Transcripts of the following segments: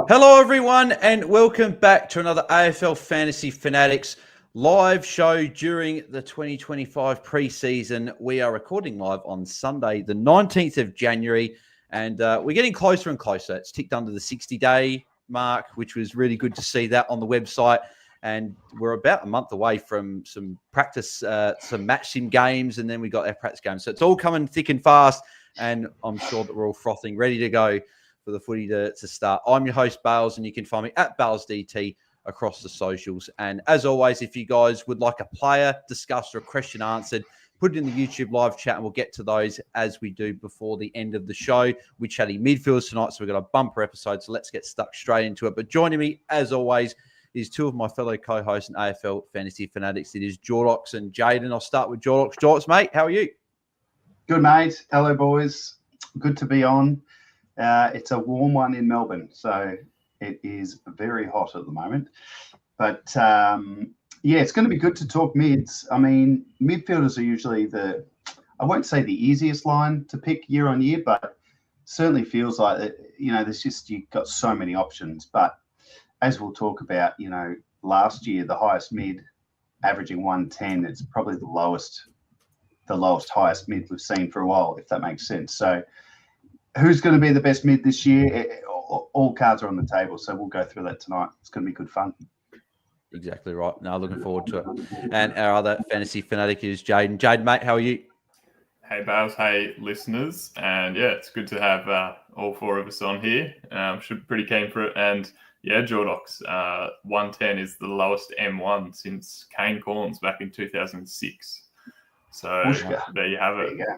Hello, everyone, and welcome back to another AFL Fantasy Fanatics live show during the 2025 preseason. We are recording live on Sunday, the 19th of January, and we're getting closer and closer. It's ticked under the 60-day mark, which was really good to see that on the website. And we're about a month away from some practice, some match sim games, and then we got our practice games. So it's all coming thick and fast, and I'm sure that we're all frothing, ready to go for the footy to start. I'm your host, Bales, and you can find me at BAILSDT across the socials. And as always, if you guys would like a player discussed or a question answered, put it in the YouTube live chat, and we'll get to those as we do before the end of the show. We're chatting midfielders tonight, so we've got a bumper episode, so let's get stuck straight into it. But joining me, as always, is two of my fellow co-hosts and AFL Fantasy Fanatics. It is Jordox and Jaiden. I'll start with Jordox. Jordox, mate, how are you? Good, mate. Hello, boys. Good to be on. It's a warm one in Melbourne, so it is very hot at the moment. But, yeah, it's going to be good to talk mids. I mean, midfielders are usually I won't say the easiest line to pick year on year, but certainly feels like that, you've got so many options. But as we'll talk about, last year, the highest mid averaging 110, it's probably the lowest highest mid we've seen for a while, if that makes sense. So, who's going to be the best mid this year? All cards are on the table, so we'll go through that tonight. It's going to be good fun. Exactly right. No, looking forward to it. And our other fantasy fanatic is Jaiden. Jaiden, mate, how are you? Hey, Bales. Hey, listeners. And yeah, it's good to have all four of us on here. Should be pretty keen for it. And yeah, Jordox, 110 is the lowest M1 since Kane Corns back in 2006. So there you have it. Yeah.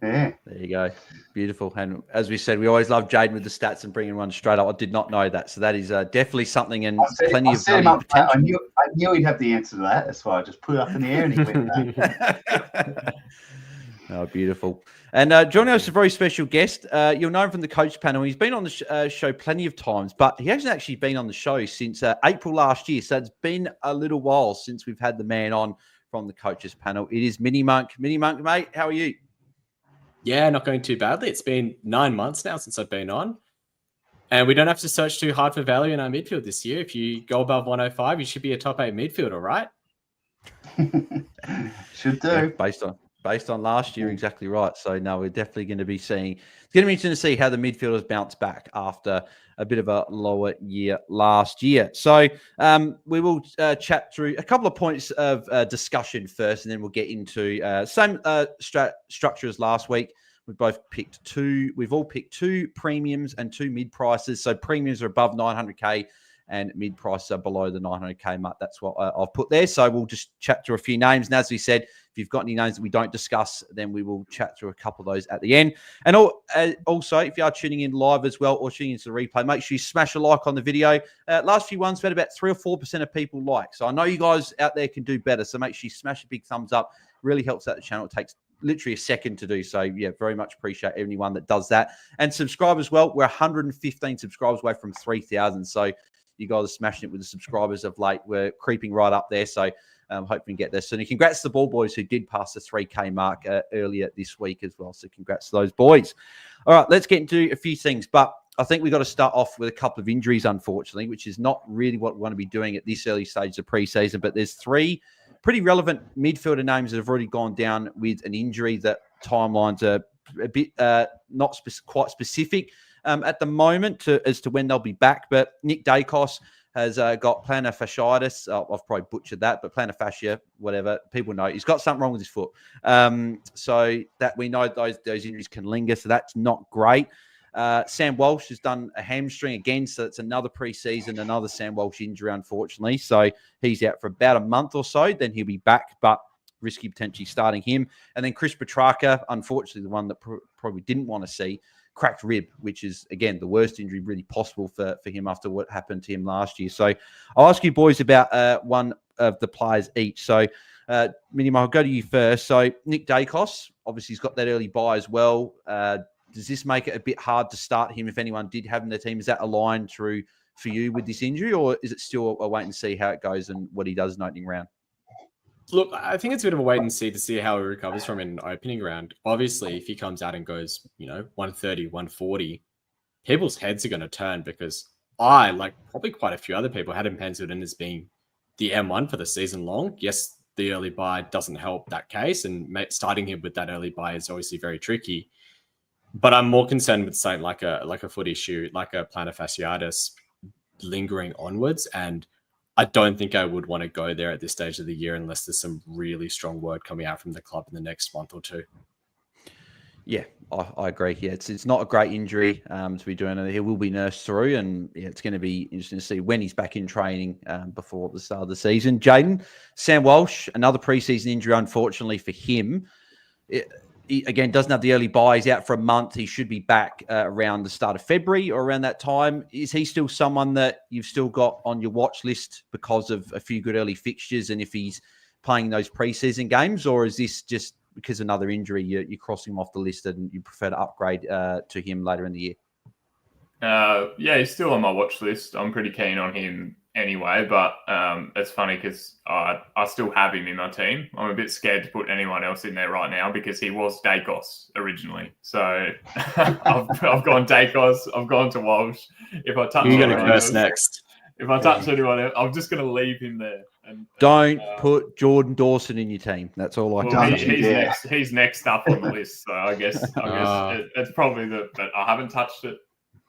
There you go. Beautiful. And as we said, we always love Jaiden with the stats and bringing one straight up. I did not know that. So that is definitely something, and plenty of potential. I knew he'd have the answer to that. That's why I just put it up in the air and he went that. Oh, beautiful. And joining us, a very special guest. You'll know him from the coach panel. He's been on the show plenty of times, but he hasn't actually been on the show since April last year. So it's been a little while since we've had the man on from the coaches panel. It is MiniMonk. MiniMonk, mate, how are you? Yeah, not going too badly. It's been 9 months now since I've been on. And we don't have to search too hard for value in our midfield this year. If you go above 105, you should be a top 8 midfielder, right? Should do. Yeah, based on last year, exactly right. So, no, we're definitely going to be seeing... It's going to be interesting to see how the midfielders bounce back after a bit of a lower year last year. So we will chat through a couple of points of discussion first, and then we'll get into same structure as last week. We've all picked two premiums and two mid prices. So premiums are above 900K and mid prices are below the 900K mark. That's what I've put there. So we'll just chat through a few names. And as we said, if you've got any names that we don't discuss, then we will chat through a couple of those at the end. And also, if you are tuning in live as well or tuning into the replay, make sure you smash a like on the video. Last few ones, we've had about 3 or 4% of people like. So I know you guys out there can do better. So make sure you smash a big thumbs up. Really helps out the channel. It takes literally a second to do. So yeah, very much appreciate anyone that does that. And subscribe as well. We're 115 subscribers away from 3,000. So you guys are smashing it with the subscribers of late. We're creeping right up there. So hoping we get there soon. And congrats to the Ball Boys who did pass the 3K mark earlier this week as well. So congrats to those boys. All right, let's get into a few things. But I think we've got to start off with a couple of injuries, unfortunately, which is not really what we want to be doing at this early stage of preseason. But there's 3 pretty relevant midfielder names that have already gone down with an injury that timelines are a bit not quite specific at the moment as to when they'll be back. But Nick Dacos has got plantar fasciitis. I've probably butchered that, but plantar fascia, whatever. People know he's got something wrong with his foot. So that we know those injuries can linger. So that's not great. Sam Walsh has done a hamstring again. So it's another preseason, another Sam Walsh injury, unfortunately. So he's out for about a month or so. Then he'll be back, but risky potentially starting him. And then Chris Petrarca, unfortunately, the one that probably didn't want to see, cracked rib, which is, again, the worst injury really possible for him after what happened to him last year. So I'll ask you boys about one of the players each. So, MiniMonk, I'll go to you first. So Nick Dacos, obviously he's got that early buy as well. Does this make it a bit hard to start him if anyone did have him in the team? Is that aligned through for you with this injury, or is it still a wait and see how it goes and what he does in opening round? Look, I think it's a bit of a wait and see to see how he recovers from an opening round. Obviously, if he comes out and goes, 130, 140, people's heads are going to turn because I, like probably quite a few other people, had him penciled in as being the M1 for the season long. Yes, the early buy doesn't help that case, and starting him with that early buy is obviously very tricky. But I'm more concerned with something like a foot issue, like a plantar fasciitis lingering onwards. And I don't think I would want to go there at this stage of the year unless there's some really strong word coming out from the club in the next month or two. Yeah, I agree. Yeah, it's not a great injury to be doing. He will be nursed through, and yeah, it's going to be interesting to see when he's back in training before the start of the season. Jaiden, Sam Walsh, another preseason injury, unfortunately for him. He, again, doesn't have the early buy. He's out for a month. He should be back around the start of February or around that time. Is he still someone that you've still got on your watch list because of a few good early fixtures and if he's playing those preseason games, or is this just because of another injury, you're crossing him off the list and you prefer to upgrade to him later in the year? Yeah, he's still on my watch list. I'm pretty keen on him anyway, but it's funny because I still have him in my team. I'm a bit scared to put anyone else in there right now because he was Dacos originally. So I've gone Dacos, I've gone to Walsh. If I touch You're going to anyone curse else, next. If I touch anyone else, I'm just going to leave him there. Don't put Jordan Dawson in your team. That's all I can say. He's next up on the list, so I guess it's probably but I haven't touched it.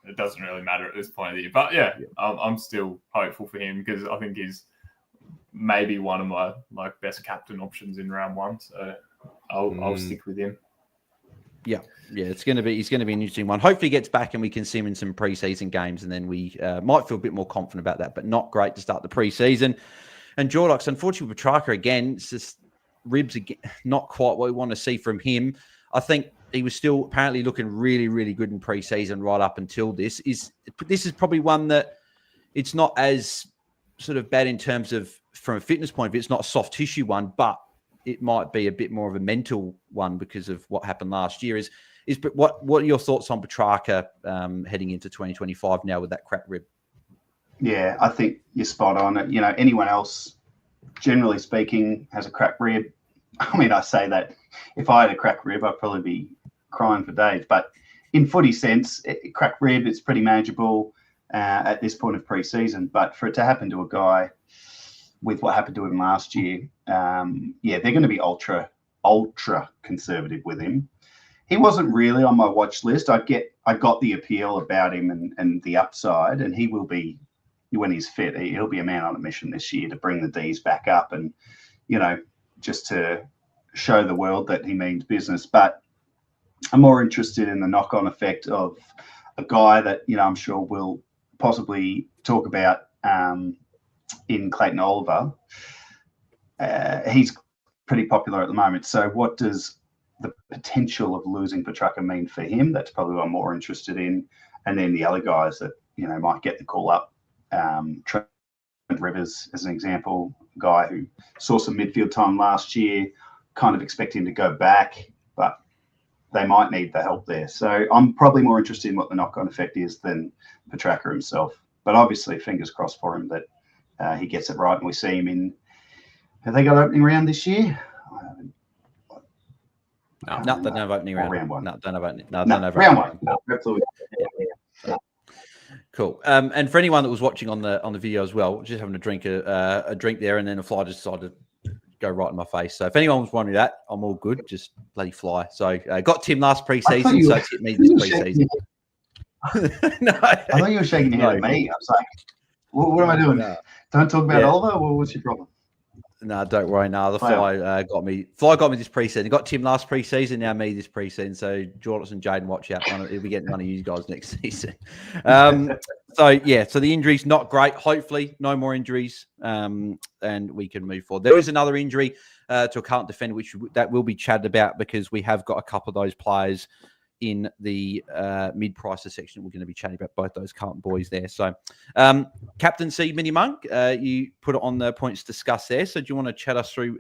It doesn't really matter at this point of the year. But yeah, I'm still hopeful for him because I think he's maybe one of my best captain options in round one. So I'll stick with him. Yeah, he's going to be an interesting one. Hopefully he gets back and we can see him in some preseason games, and then we might feel a bit more confident about that. But not great to start the preseason. And Jordox, unfortunately, Petrarca again, it's just ribs again, not quite what we want to see from him. I think he was still apparently looking really, really good in preseason right up until this. This is probably one that it's not as sort of bad in terms of from a fitness point of view. It's not a soft tissue one, but it might be a bit more of a mental one because of what happened last year. But what are your thoughts on Petrarca heading into 2025 now with that cracked rib? Yeah, I think you're spot on. You know, anyone else, generally speaking, has a cracked rib. I mean, I say that if I had a cracked rib, I'd probably be crying for days. But in footy sense, cracked rib, it's pretty manageable at this point of pre-season. But for it to happen to a guy with what happened to him last year, they're going to be ultra conservative with him. He wasn't really on my watch list. I got the appeal about him and the upside, and he will be, when he's fit, he'll be a man on a mission this year to bring the D's back up and, you know, just to show the world that he means business. But I'm more interested in the knock-on effect of a guy that, you know, I'm sure we'll possibly talk about in Clayton Oliver. He's pretty popular at the moment. So what does the potential of losing Petrarca mean for him? That's probably what I'm more interested in. And then the other guys that, you know, might get the call up. Trent Rivers, as an example, a guy who saw some midfield time last year, kind of expect him to go back, but they might need the help there. So I'm probably more interested in what the knock-on effect is than Petrarca himself. But obviously, fingers crossed for him that he gets it right and we see him in. Have they got opening round this year? No, they don't have opening round. Round one. No, don't have opening. No, No, don't have round opening one. No, absolutely. Yeah. Cool. And for anyone that was watching on the video as well, just having a drink there, and then a fly just decided to go right in my face. So if anyone was wondering that, I'm all good. Just bloody fly. So got Tim last preseason, so it's hit me this preseason. No, I thought you were shaking your head at me. I was like, what am I doing? No. Don't talk about Oliver? Well, what's your problem? No, don't worry. No, the fly got me. Fly got me this preseason. Got Tim last preseason. Now me this preseason. So Jordox and Jaiden, watch out. He'll be getting one of you guys next season. So the injuries not great. Hopefully, no more injuries, and we can move forward. There is another injury to a current defender, which that will be chatted about because we have got a couple of those players in the mid-pricer section. We're going to be chatting about both those current boys there. So, Captaincy, MiniMonk, you put it on the points discussed there. So do you want to chat us through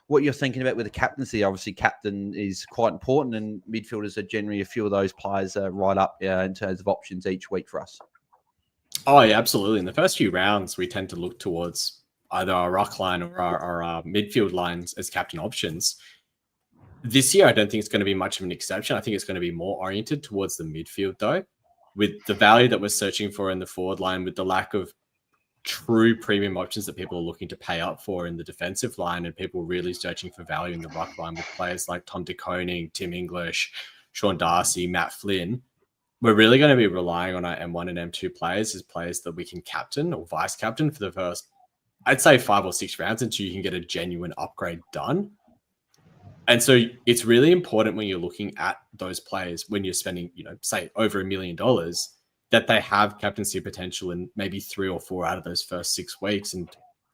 what you're thinking about with the captaincy? Obviously, captain is quite important, and midfielders are generally a few of those players right up in terms of options each week for us. Oh, yeah, absolutely. In the first few rounds, we tend to look towards either our ruck line or our midfield lines as captain options. This year, I don't think it's going to be much of an exception. I think it's going to be more oriented towards the midfield, though. with the value that we're searching for in the forward line, with the lack of true premium options that people are looking to pay up for in the defensive line, and people really searching for value in the ruck line with players like Tom De Koning, Tim English, Sean Darcy, Matt Flynn, we're really going to be relying on our M1 and M2 players as players that we can captain or vice captain for the first, I'd say 5 or 6 rounds until you can get a genuine upgrade done. And so it's really important when you're looking at those players, when you're spending, say over $1 million, that they have captaincy potential in maybe 3 or 4 out of those first 6 weeks. And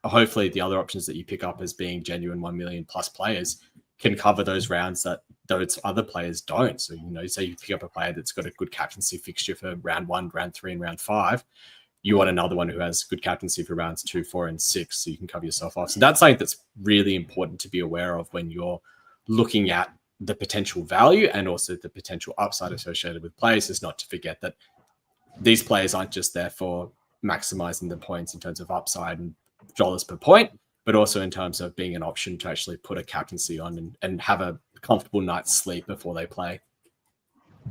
hopefully the other options that you pick up as being genuine 1 million plus players can cover those rounds that those other players don't. So, say you pick up a player that's got a good captaincy fixture for round 1, round 3, and round 5. You want another one who has good captaincy for rounds 2, 4, and 6, so you can cover yourself off. So that's something that's really important to be aware of when you're looking at the potential value and also the potential upside associated with players, is not to forget that these players aren't just there for maximizing the points in terms of upside and dollars per point, but also in terms of being an option to actually put a captaincy on and have a comfortable night's sleep before they play.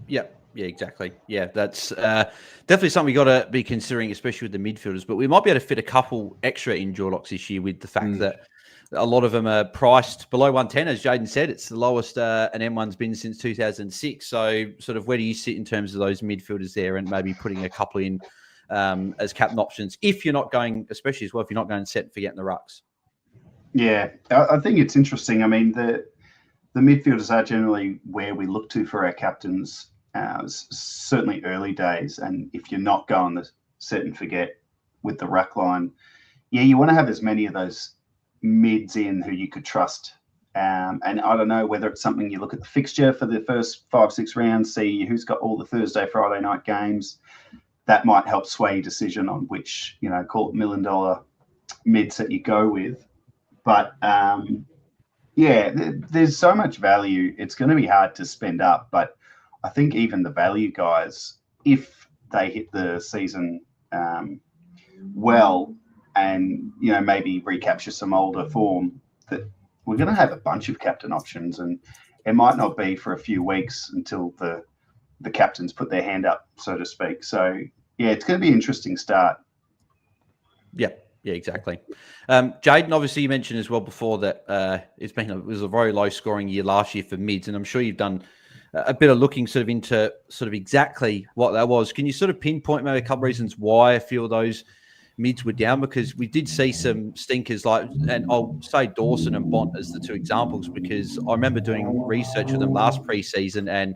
Yeah, exactly. Yeah, that's definitely something we got to be considering, especially with the midfielders. But we might be able to fit a couple extra in Jordox this year with the fact that a lot of them are priced below 110. As Jaiden said, it's the lowest an M1's been since 2006. So sort of where do you sit in terms of those midfielders there, and maybe putting a couple in as captain options if you're not going, especially as well, if you're not going set and forgetting the rucks? Yeah, I think it's interesting. I mean, the midfielders are generally where we look to for our captains, certainly early days. And if you're not going the set and forget with the ruck line, you want to have as many of those mids in who you could trust. And I don't know whether it's something you look at the fixture for the first 5-6 rounds, see who's got all the Thursday, Friday night games. That might help sway your decision on which, call it $1 million mids that you go with. But there's so much value. It's going to be hard to spend up. But I think even the value guys, if they hit the season well, and maybe recapture some older form, that we're going to have a bunch of captain options, and it might not be for a few weeks until the captains put their hand up, so to speak. So it's going to be an interesting start. Yeah, exactly. Jaiden, obviously you mentioned as well before that it was a very low scoring year last year for mids, and I'm sure you've done a bit of looking sort of into sort of exactly what that was. Can you sort of pinpoint maybe a couple of reasons why I feel those mids were down? Because we did see some stinkers, and I'll say Dawson and Bont as the 2 examples, because I remember doing research with them last preseason, and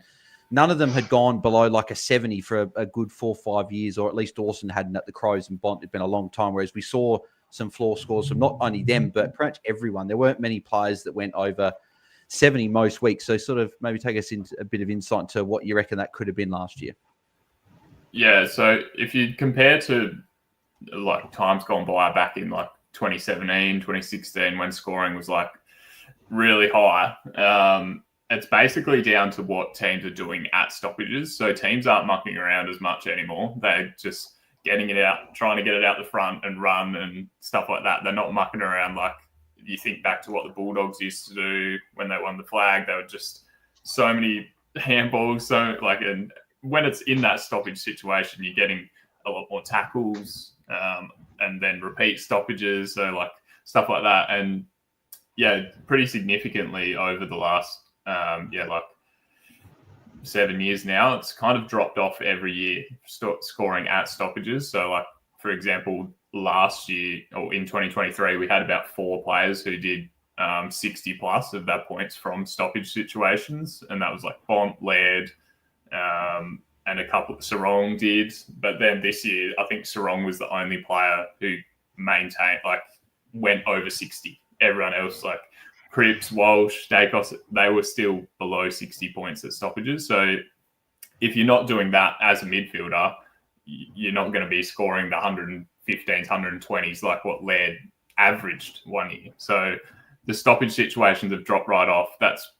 none of them had gone below like a 70 for a good 4 or 5 years, or at least Dawson hadn't at the Crows, and Bont had been a long time, whereas we saw some floor scores from not only them, but pretty much everyone. There weren't many players that went over 70 most weeks. So sort of maybe take us into a bit of insight into what you reckon that could have been last year. Yeah, so if you compare to like times gone by back in like 2017, 2016, when scoring was like really high, it's basically down to what teams are doing at stoppages. So teams aren't mucking around as much anymore. They're just getting it out, trying to get it out the front and run and stuff like that. They're not mucking around like you think back to what the Bulldogs used to do when they won the flag. They were just so many handballs. And when it's in that stoppage situation, you're getting a lot more tackles and then repeat stoppages. So like stuff like that. And pretty significantly over the last, 7 years now, it's kind of dropped off every year, scoring at stoppages. So like, for example, last year or in 2023, we had about 4 players who did 60 plus of their points from stoppage situations. And that was like Bont, Laird, and a couple Sarong did. But then this year, I think Sarong was the only player who went over 60. Everyone else, like Cripps, Walsh, Dacos, they were still below 60 points at stoppages. So if you're not doing that as a midfielder, you're not going to be scoring the 115s, 120s like what Laird averaged one year. So the stoppage situations have dropped right off. That's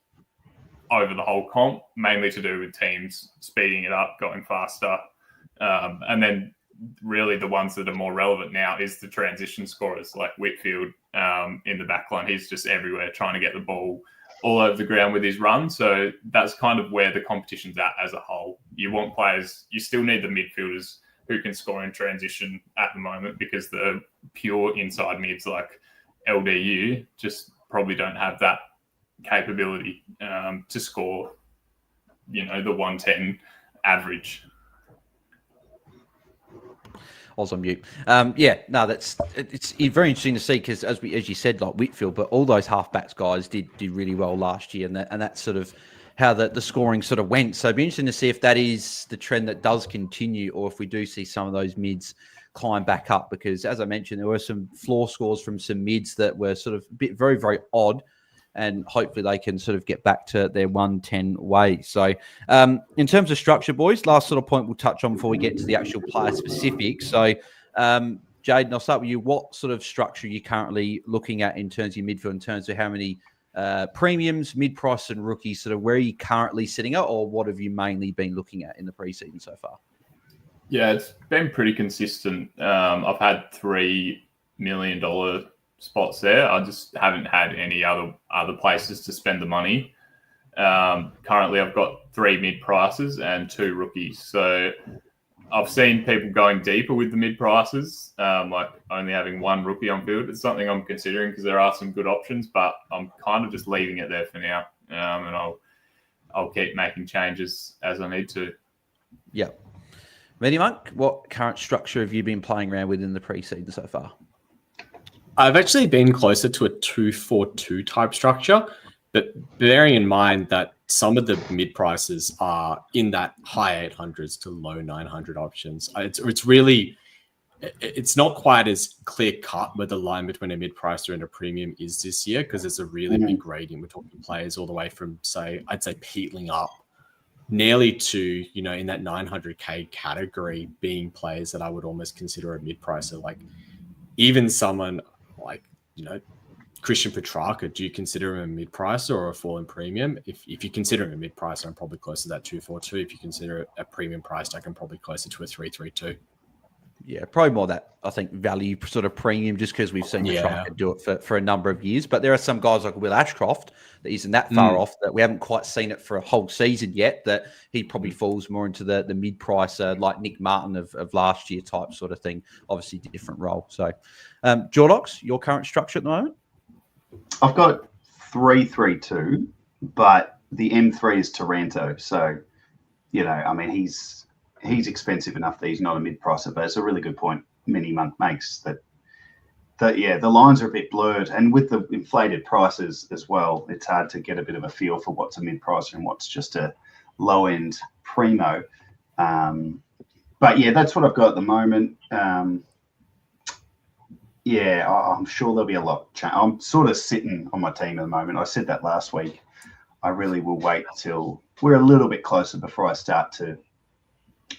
over the whole comp, mainly to do with teams speeding it up, going faster. And then really the ones that are more relevant now is the transition scorers like Whitfield in the back line. He's just everywhere trying to get the ball all over the ground with his run. So that's kind of where the competition's at as a whole. you want players, you still need the midfielders who can score in transition at the moment, because the pure inside mids like LDU just probably don't have that capability to score, the 110 average. I was on mute. It's very interesting to see, because as you said, like Whitfield, but all those halfbacks guys did really well last year, and that's sort of how the scoring sort of went. So it'd be interesting to see if that is the trend that does continue, or if we do see some of those mids climb back up, because as I mentioned, there were some floor scores from some mids that were sort of very, very odd, and hopefully they can sort of get back to their 110 way. So in terms of structure, boys, last sort of point we'll touch on before we get to the actual player specifics. So Jaiden, I'll start with you. What sort of structure are you currently looking at in terms of your midfield, in terms of how many premiums, mid-price and rookies, sort of where are you currently sitting at, or what have you mainly been looking at in the preseason so far? Yeah, it's been pretty consistent. I've had $3 million spots there. I just haven't had any other places to spend the money. Currently, I've got 3 mid prices and 2 rookies. So I've seen people going deeper with the mid prices, like only having 1 rookie on field. It's something I'm considering, because there are some good options, but I'm kind of just leaving it there for now, and I'll keep making changes as I need to. Yeah. MiniMonk, what current structure have you been playing around with in the preseason so far? I've actually been closer to a 2-4-2 type structure, but bearing in mind that some of the mid prices are in that high 800s to low 900 options. It's not quite as clear cut where the line between a mid pricer and a premium is this year, because it's a really big gradient. We're talking players all the way from, I'd say peatling up nearly to, in that 900K category, being players that I would almost consider a mid pricer. Like even someone like, Christian Petrarca, do you consider him a mid-pricer or a fallen premium? If you consider him a mid-pricer, I'm probably closer to that 242. If you consider it a premium price, I'm probably closer to a 332. Yeah, probably more that, I think, value sort of premium, just because we've seen Petrarca do it for a number of years. But there are some guys like Will Ashcroft that isn't that far off, that we haven't quite seen it for a whole season yet, that he probably falls more into the mid-pricer, like Nick Martin of last year type sort of thing. Obviously, different role. So, Jordox, your current structure at the moment? I've got 3-3-2, but the M3 is Taranto. So, he's expensive enough that he's not a mid-pricer, but it's a really good point MiniMonk makes that the lines are a bit blurred, and with the inflated prices as well, it's hard to get a bit of a feel for what's a mid-pricer and what's just a low-end primo. But yeah, that's what I've got at the moment. I'm sure there'll be a lot. I'm sort of sitting on my team at the moment. I said that last week. I really will wait till we're a little bit closer before I start to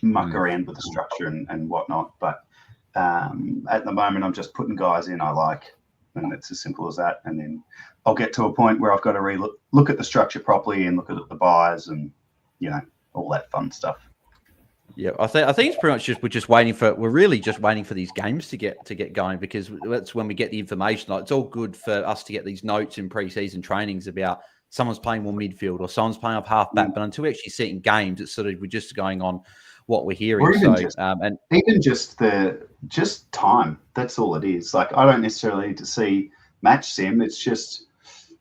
muck around with the structure and whatnot. But at the moment, I'm just putting guys in I like, and it's as simple as that. And then I'll get to a point where I've got to look at the structure properly and look at the buys and all that fun stuff. Yeah, I think it's pretty much just we're really just waiting for these games to get going, because that's when we get the information. Like, it's all good for us to get these notes in preseason trainings about someone's playing more midfield or someone's playing up halfback, but until we actually see it in games, it's sort of, we're just going on what we're hearing. Or even just just time. That's all it is. Like, I don't necessarily need to see match sim. It's just,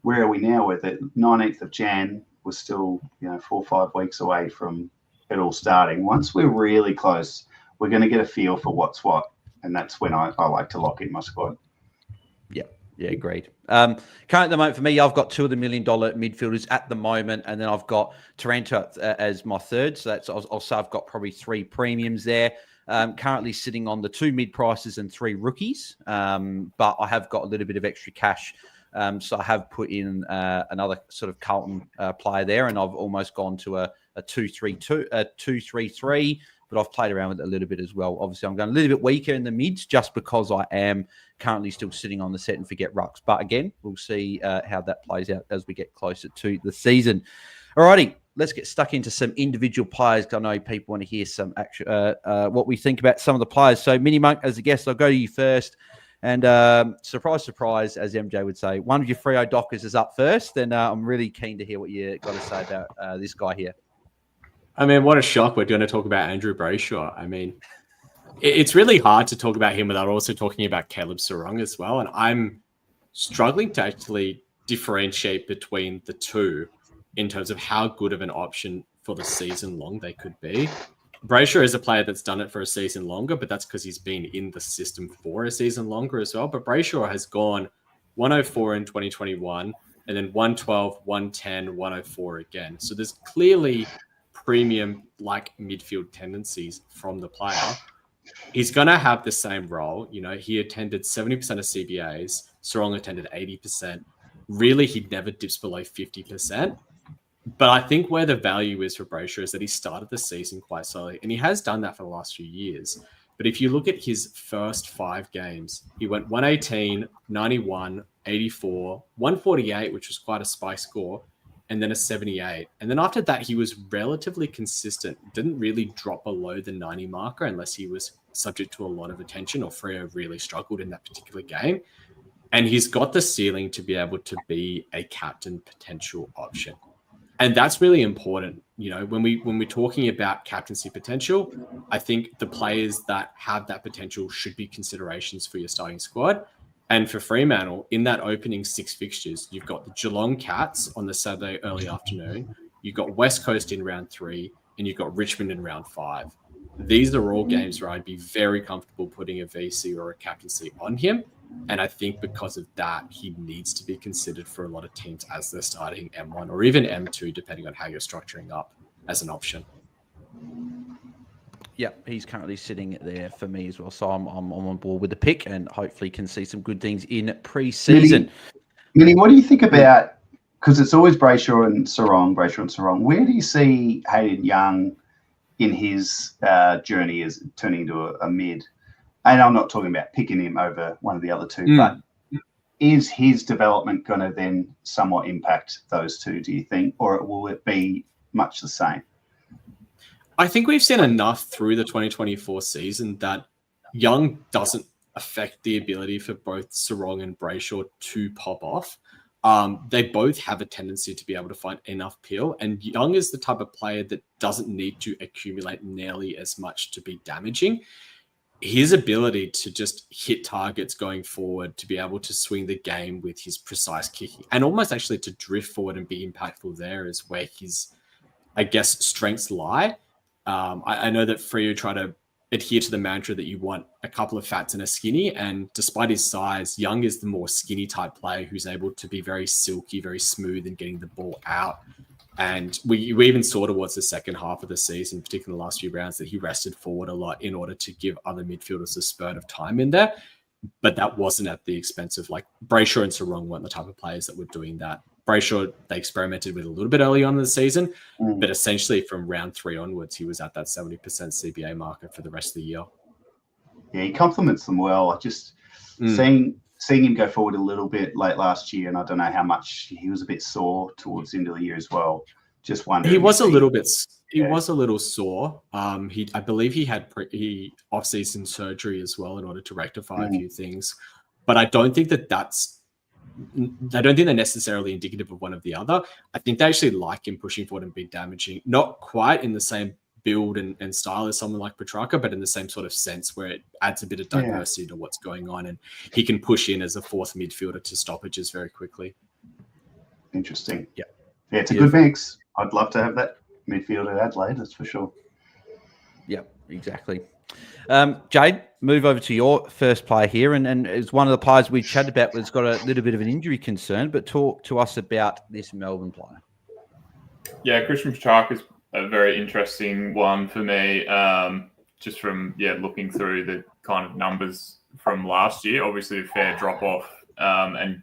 where are we now with it? 19th of Jan was still 4 or 5 weeks away from it all starting. Once we're really close, we're going to get a feel for what's what, and that's when I like to lock in my squad. Yeah, agreed. Currently at the moment for me, I've got 2 of the $1 million midfielders at the moment, and then I've got Taranto as my third. So that's, I'll say I've got probably 3 premiums there. Currently sitting on the 2 mid prices and 3 rookies, but I have got a little bit of extra cash. So I have put in another sort of Carlton player there, and I've almost gone to a 2-3-3, but I've played around with it a little bit as well. Obviously, I'm going a little bit weaker in the mids just because I am currently still sitting on the set and forget rucks. But again, we'll see how that plays out as we get closer to the season. Alrighty, let's get stuck into some individual players. I know people want to hear some actual what we think about some of the players. So, MiniMonk, as a guest, I'll go to you first. And surprise, surprise, as MJ would say, one of your Freo Dockers is up first. And I'm really keen to hear what you got to say about this guy here. I mean, what a shock. We're going to talk about Andrew Brayshaw. I mean, it's really hard to talk about him without also talking about Caleb Sarong as well. And I'm struggling to actually differentiate between the two in terms of how good of an option for the season long they could be. Brayshaw is a player that's done it for a season longer, but that's because he's been in the system for a season longer as well. But Brayshaw has gone 104 in 2021 and then 112, 110, 104 again. So there's clearly premium like midfield tendencies from the player. He's going to have the same role. You know, he attended 70% of CBAs. Sarong attended 80%. Really, he never dips below 50%. But I think where the value is for Brayshaw is that he started the season quite slowly, and he has done that for the last few years. But if you look at his first 5 games, he went 118, 91, 84, 148, which was quite a spike score, and then a 78. And then after that, he was relatively consistent, didn't really drop below the 90 marker unless he was subject to a lot of attention or Freo really struggled in that particular game. And he's got the ceiling to be able to be a captain potential option. And that's really important. You know, when we're talking about captaincy potential, I think the players that have that potential should be considerations for your starting squad. And for Fremantle, in that opening 6 fixtures, you've got the Geelong Cats on the Saturday early afternoon, you've got West Coast in round 3, and you've got Richmond in round 5. These are all games where I'd be very comfortable putting a VC or a captaincy on him. And I think because of that, he needs to be considered for a lot of teams as they're starting M1 or even M2, depending on how you're structuring up as an option. Yeah, he's currently sitting there for me as well. So I'm on board with the pick and hopefully can see some good things in pre-season. Mini, what do you think about, because it's always Brayshaw and Sarong, where do you see Hayden Young in his journey as turning into a mid? And I'm not talking about picking him over one of the other two, but is his development going to then somewhat impact those two, do you think? Or will it be much the same? I think we've seen enough through the 2024 season that Young doesn't affect the ability for both Sarong and Brayshaw to pop off. They both have a tendency to be able to find enough peel, and Young is the type of player that doesn't need to accumulate nearly as much to be damaging. His ability to just hit targets going forward, to be able to swing the game with his precise kicking, and almost actually to drift forward and be impactful there is where his, I guess, strengths lie. I know that Freo try to adhere to the mantra that you want a couple of fats and a skinny, and despite his size, Young is the more skinny type player who's able to be very silky, very smooth in getting the ball out. And we even saw towards the second half of the season, particularly in the last few rounds, that he rested forward a lot in order to give other midfielders a spurt of time in there. But that wasn't at the expense of, like, Brayshaw and Sarong weren't the type of players that were doing that. Brayshaw, they experimented with a little bit early on in the season, but essentially from round 3 onwards, he was at that 70% CBA marker for the rest of the year. Yeah, he complements them well. I just seeing him go forward a little bit late last year, and I don't know how much he was a bit sore towards the end of the year as well. Just wondering. He was a little bit. He was a little sore. I believe he had off-season surgery as well in order to rectify a few things, but I don't think they're necessarily indicative of one of the other. I think they actually like him pushing forward and be damaging, not quite in the same build and style as someone like Petrarca, but in the same sort of sense where it adds a bit of diversity to what's going on, and he can push in as a fourth midfielder to stoppages very quickly. Interesting. Yeah, it's a good mix. I'd love to have that midfield at Adelaide, that's for sure. Yeah, exactly. Jade, move over to your first player here, and it's one of the players we chatted about that's got a little bit of an injury concern, but talk to us about this Melbourne player. Yeah, Christian Petrarca is a very interesting one for me, just from looking through the kind of numbers from last year. Obviously a fair drop off, and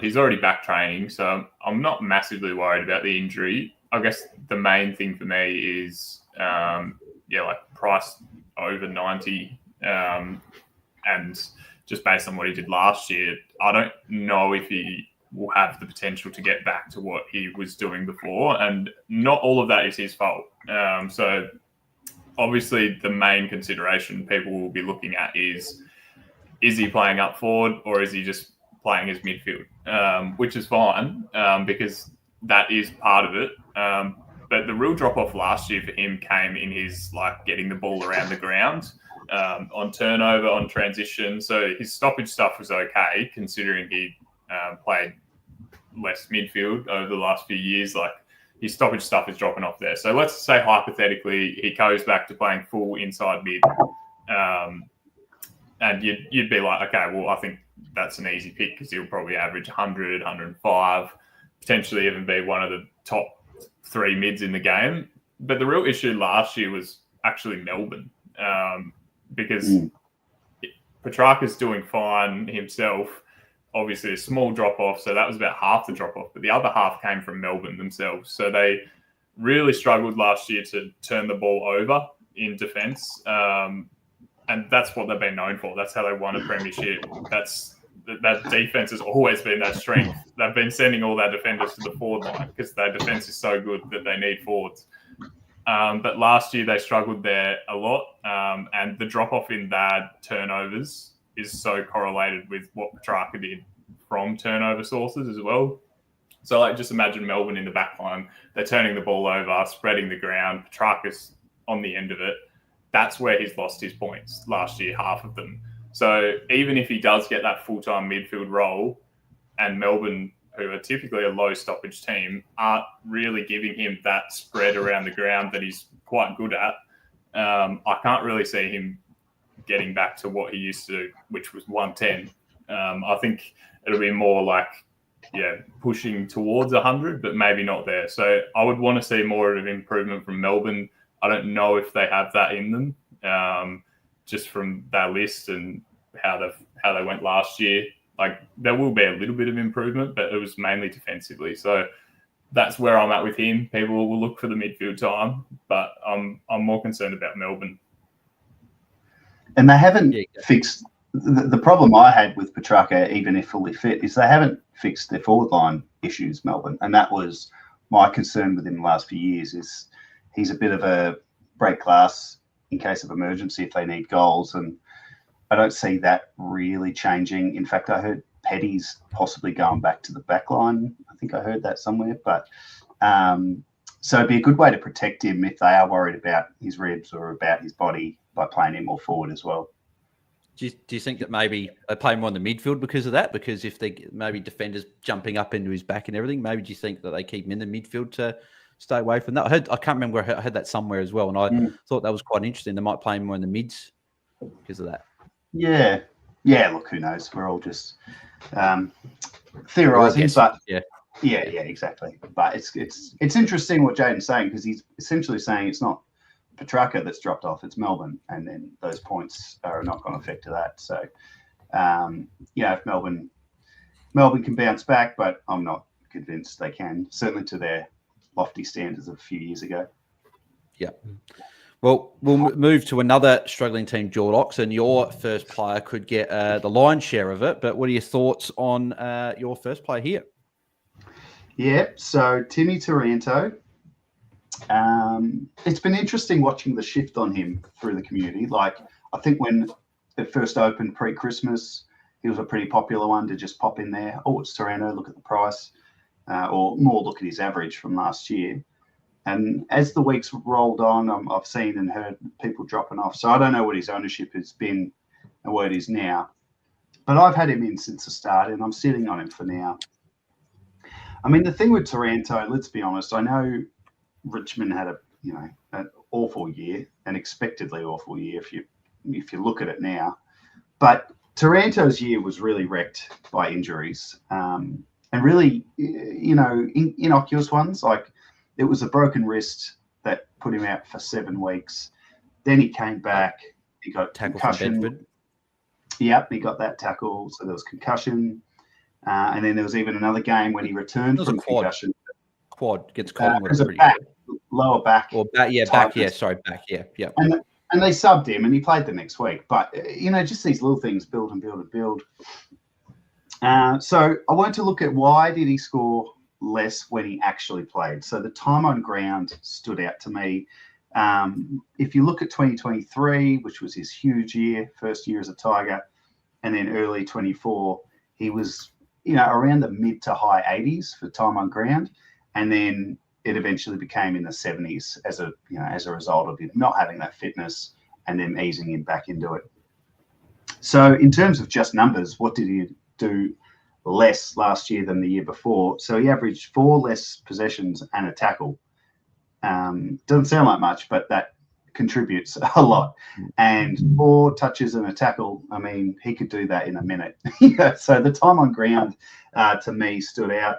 he's already back training, so I'm not massively worried about the injury. I guess the main thing for me is like price over 90, and just based on what he did last year, I don't know if he will have the potential to get back to what he was doing before, and not all of that is his fault. So obviously the main consideration people will be looking at is he playing up forward or is he just playing his midfield, which is fine, because that is part of it. But the real drop off last year for him came in his like getting the ball around the ground, on turnover, on transition. So his stoppage stuff was okay considering he played less midfield over the last few years. Like his stoppage stuff is dropping off there. So let's say hypothetically he goes back to playing full inside mid, and you'd be like, okay, well, I think that's an easy pick because he'll probably average 100, 105, potentially even be one of the top 3 mids in the game. But the real issue last year was actually Melbourne, because Petrarca's doing fine himself. Obviously, a small drop-off, so that was about half the drop-off. But the other half came from Melbourne themselves. So they really struggled last year to turn the ball over in defence. And that's what they've been known for. That's how they won a premiership. That defense has always been their strength. They've been sending all their defenders to the forward line because their defense is so good that they need forwards. But last year they struggled there a lot. And the drop-off in bad turnovers is so correlated with what Petrarca did from turnover sources as well. So like just imagine Melbourne in the back line. They're turning the ball over, spreading the ground. Petrarca's on the end of it. That's where he's lost his points last year, half of them. So even if he does get that full-time midfield role, and Melbourne, who are typically a low stoppage team, aren't really giving him that spread around the ground that he's quite good at, I can't really see him getting back to what he used to do, which was 110. I think it'll be more like, pushing towards 100, but maybe not there. So I would want to see more of an improvement from Melbourne. I don't know if they have that in them, just from that list and how they went last year. Like there will be a little bit of improvement, but it was mainly defensively. So that's where I'm at with him. People will look for the midfield time, but I'm more concerned about Melbourne. And they haven't fixed the problem I had with Petrarca, even if fully fit, is they haven't fixed their forward line issues, Melbourne. And that was my concern with him the last few years. Is he's a bit of a break glass in case of emergency if they need goals. And I don't see that really changing. In fact, I heard Petty's possibly going back to the back line. I think I heard that somewhere. But so it'd be a good way to protect him if they are worried about his ribs or about his body by playing him more forward as well. Do you think that maybe they play more in the midfield because of that? Because if they maybe defenders jumping up into his back and everything, maybe do you think that they keep him in the midfield to stay away from that? I can't remember. I heard that somewhere as well, and I thought that was quite interesting. They might play him more in the mids because of that. Yeah. Look, who knows? We're all just theorising, but yeah, exactly. But it's interesting what Jaiden's saying because he's essentially saying it's not Petrarca that's dropped off, it's Melbourne, and then those points are a knock-on effect to that. So, if Melbourne can bounce back, but I'm not convinced they can, certainly to their lofty standards of a few years ago. Yeah. Well, we'll move to another struggling team, Jordox, and your first player could get the lion's share of it. But what are your thoughts on your first player here? Yeah, so Timmy Taranto. It's been interesting watching the shift on him through the community. Like, I think when it first opened pre-Christmas, he was a pretty popular one to just pop in there. Oh, it's Taranto, look at the price. Or more look at his average from last year. And as the weeks rolled on, I've seen and heard people dropping off. So I don't know what his ownership has been and what it is now. But I've had him in since the start, and I'm sitting on him for now. I mean, the thing with Taranto, let's be honest, I know Richmond had an awful year, an expectedly awful year if you look at it now. But Taranto's year was really wrecked by injuries, and really, innocuous ones. Like it was a broken wrist that put him out for 7 weeks. Then he came back. He got concussion. Yep, he got that tackle. So there was concussion, and then there was even another game when he returned from concussion. Quad gets Collingwood. Lower back. Or back, back. Yeah. And they subbed him, and he played the next week. But just these little things build and build and build. So I wanted to look at why did he score less when he actually played. So the time on ground stood out to me. If you look at 2023, which was his huge year, first year as a Tiger, and then early 24, he was around the mid to high 80s for time on ground. And then it eventually became in the 70s as a result of him not having that fitness and then easing him back into it. So in terms of just numbers, what did he do less last year than the year before? So he averaged 4 less possessions and a tackle. Doesn't sound like much, but that contributes a lot. And 4 touches and a tackle, I mean, he could do that in a minute. So the time on ground to me stood out.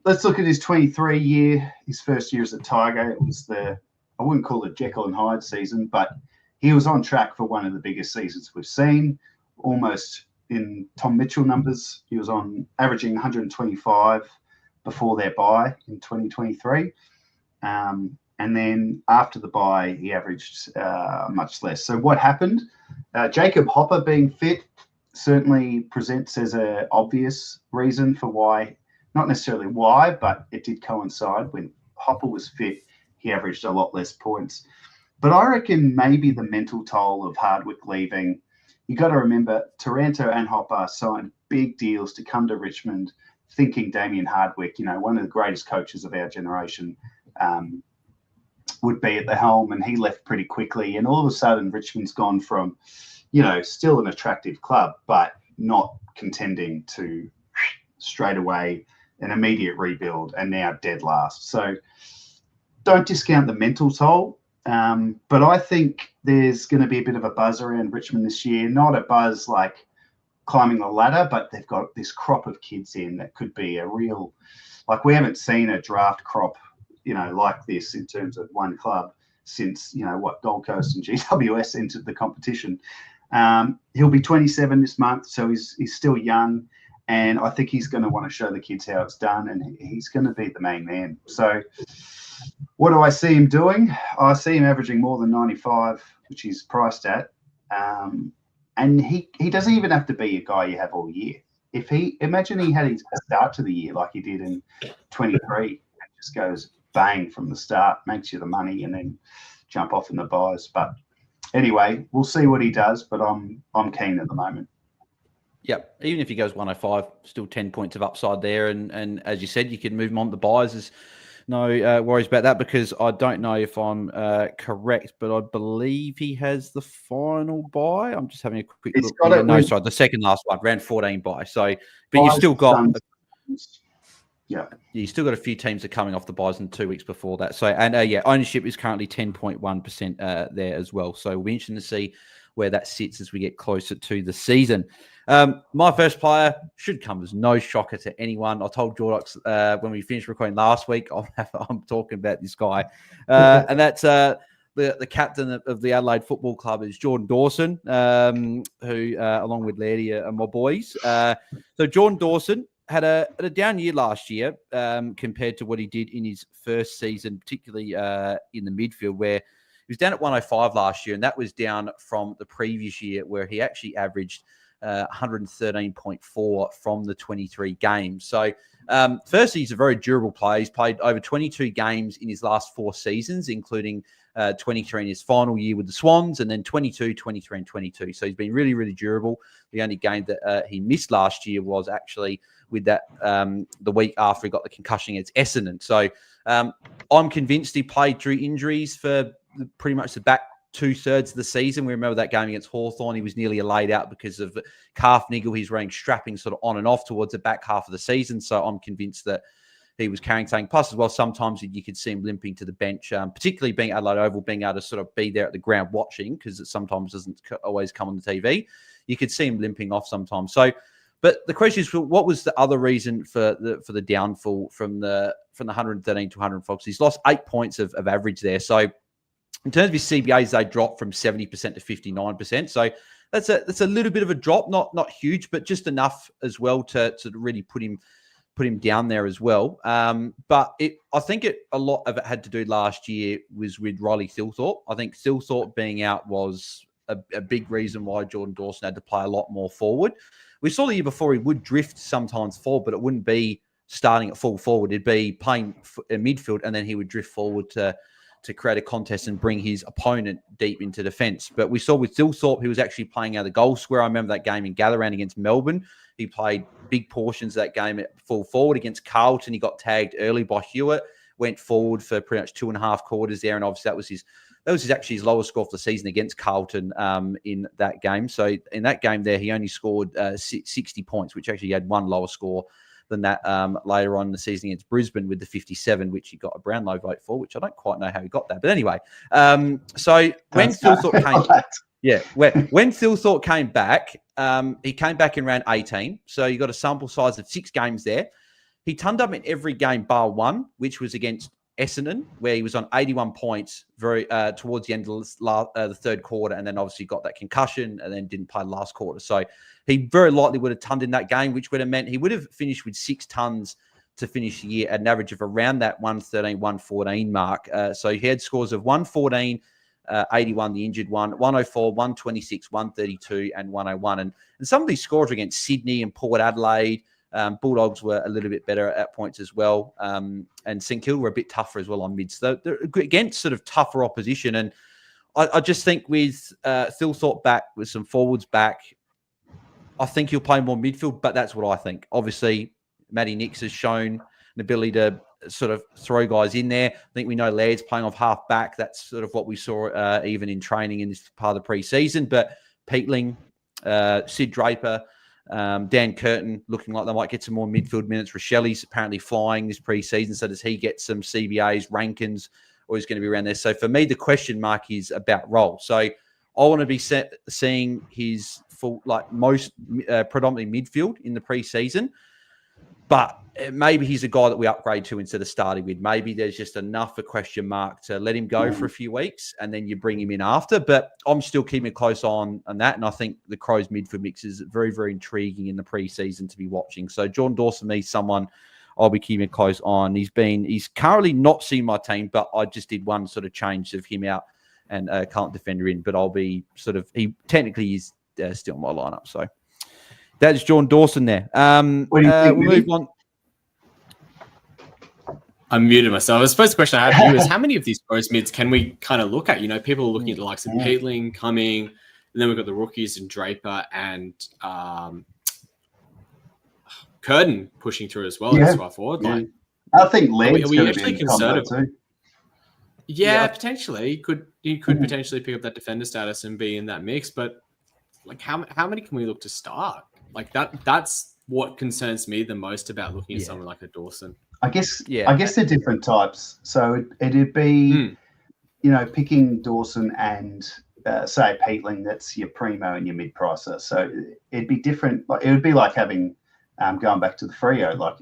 Let's look at his 23 year, his first year as a Tiger. It was I wouldn't call it Jekyll and Hyde season, but he was on track for one of the biggest seasons we've seen, almost in Tom Mitchell numbers. He was on averaging 125 before their bye in 2023. And then after the bye, he averaged much less. So what happened? Jacob Hopper being fit certainly presents as an obvious reason for why, not necessarily why, but it did coincide. When Hopper was fit, he averaged a lot less points. But I reckon maybe the mental toll of Hardwick leaving. You got to remember, Taranto and Hopper signed big deals to come to Richmond, thinking Damien Hardwick, one of the greatest coaches of our generation, would be at the helm, and he left pretty quickly. And all of a sudden, Richmond's gone from, still an attractive club, but not contending, to straight away an immediate rebuild, and now dead last. So don't discount the mental toll. But I think there's going to be a bit of a buzz around Richmond this year. Not a buzz like climbing the ladder, but they've got this crop of kids in that could be a real, like, we haven't seen a draft crop, like this in terms of one club since, Gold Coast and GWS entered the competition. He'll be 27 this month, so he's still young. And I think he's going to want to show the kids how it's done, and he's going to be the main man. So what do I see him doing? I see him averaging more than 95, which he's priced at. And he doesn't even have to be a guy you have all year. Imagine he had his start to the year like he did in 23, and just goes bang from the start, makes you the money, and then jump off in the buys. But anyway, we'll see what he does, but I'm keen at the moment. Yep. Even if he goes 105, still 10 points of upside there. And as you said, you can move him on to the buys. There's no worries about that, because I don't know if I'm correct, but I believe he has the final buy. I'm just having a quick look. Sorry, the second last one, round 14 buy. So, but you've still got... Yeah, you still got a few teams that are coming off the buys in 2 weeks before that. So, and ownership is currently 10.1% there as well. So we'll be interested to see where that sits as we get closer to the season. My first player should come as no shocker to anyone. I told Jordox when we finished recording last week, I'm talking about this guy. And that's the captain of the Adelaide Football Club is Jordan Dawson, who, along with Lairdy, are my boys. So Jordan Dawson had a down year last year compared to what he did in his first season, particularly in the midfield, where he was down at 105 last year, and that was down from the previous year where he actually averaged 113.4 from the 23 games. So firstly, he's a very durable player. He's played over 22 games in his last 4 seasons, including 23 in his final year with the Swans, and then 22, 23, and 22. So he's been really, really durable. The only game that he missed last year was actually with that the week after he got the concussion against Essendon. So I'm convinced he played through injuries for pretty much the back 2/3 of the season. We remember that game against Hawthorn. He was nearly laid out because of calf niggle. He's wearing strapping sort of on and off towards the back half of the season. So I'm convinced that he was carrying something. Plus, as well, sometimes you could see him limping to the bench, particularly being Adelaide Oval, being able to sort of be there at the ground watching, because it sometimes doesn't always come on the TV. You could see him limping off sometimes. So, but the question is, what was the other reason for the downfall from the 113 to 105? He's lost 8 points of average there. So in terms of his CBAs, they dropped from 70% to 59%. So that's a little bit of a drop, not huge, but just enough as well to really put him down there as well. But I think a lot of it had to do last year was with Riley Thilthorpe. I think Thilthorpe being out was a big reason why Jordan Dawson had to play a lot more forward. We saw the year before he would drift sometimes forward, but it wouldn't be starting at full forward. It'd be playing in midfield, and then he would drift forward to to create a contest and bring his opponent deep into defence. But we saw with Thilthorpe, he was actually playing out of the goal square. I remember that game in Gatherround against Melbourne. He played big portions of that game at full forward. Against Carlton, he got tagged early by Hewitt, went forward for pretty much 2.5 quarters there, and obviously that was actually his lowest score for the season against Carlton in that game. So in that game there, he only scored 60 points, which actually had one lower score than that later on in the season against Brisbane with the 57, which he got a Brownlow vote for, which I don't quite know how he got that. But anyway, so when Thilthorpe when Thilthorpe came back, he came back in round 18. So you got a sample size of 6 games there. He turned up in every game bar one, which was against Essendon, where he was on 81 points very towards the end of the third quarter, and then obviously got that concussion and then didn't play the last quarter. So he very likely would have tonned in that game, which would have meant he would have finished with 6 tons to finish the year at an average of around that 113, 114 mark. So he had scores of 114, 81, the injured one, 104, 126, 132, and 101. And some of these scores were against Sydney and Port Adelaide. Bulldogs were a little bit better at points as well. And St Kilda were a bit tougher as well on mids. So they're against sort of tougher opposition. And I just think with Thilthorpe back, with some forwards back, I think he'll play more midfield, but that's what I think. Obviously, Matty Nix has shown an ability to sort of throw guys in there. I think we know Laird's playing off half back. That's sort of what we saw even in training in this part of the pre-season. But Peatling, Sid Draper, Dan Curtin looking like they might get some more midfield minutes. Rochelli's apparently flying this pre-season. So does he get some CBAs, Rankins, or is going to be around there? So for me, the question mark is about role. So I want to be seeing his full, predominantly midfield in the pre-season. But maybe he's a guy that we upgrade to instead of starting with. Maybe there's just enough a question mark to let him go for a few weeks and then you bring him in after. But I'm still keeping a close eye on that. And I think the Crows midfield mix is very, very intriguing in the preseason to be watching. So Jordan Dawson, me, someone I'll be keeping a close eye on. He's currently not seen my team, but I just did one sort of change of him out and current defender in. But I'll be he technically is still in my lineup. So that is Jordan Dawson there. We'll move on. I muted myself. I suppose the question I have for you is how many of these Crows mids can we kind of look at? You know, people are looking at the likes of Peatling coming, and then we've got the rookies and Draper and Curtin pushing through as well. That's what I thought. Yeah. I think Laird's are we actually concerned too. Yeah, potentially. He could potentially pick up that defender status and be in that mix, but like how many can we look to start? Like that's what concerns me the most about looking at someone like a Dawson. I guess they're different types. So it'd be, picking Dawson and say Peatling, that's your primo and your mid pricer. So it'd be different. Like it would be like having going back to the Freo. Like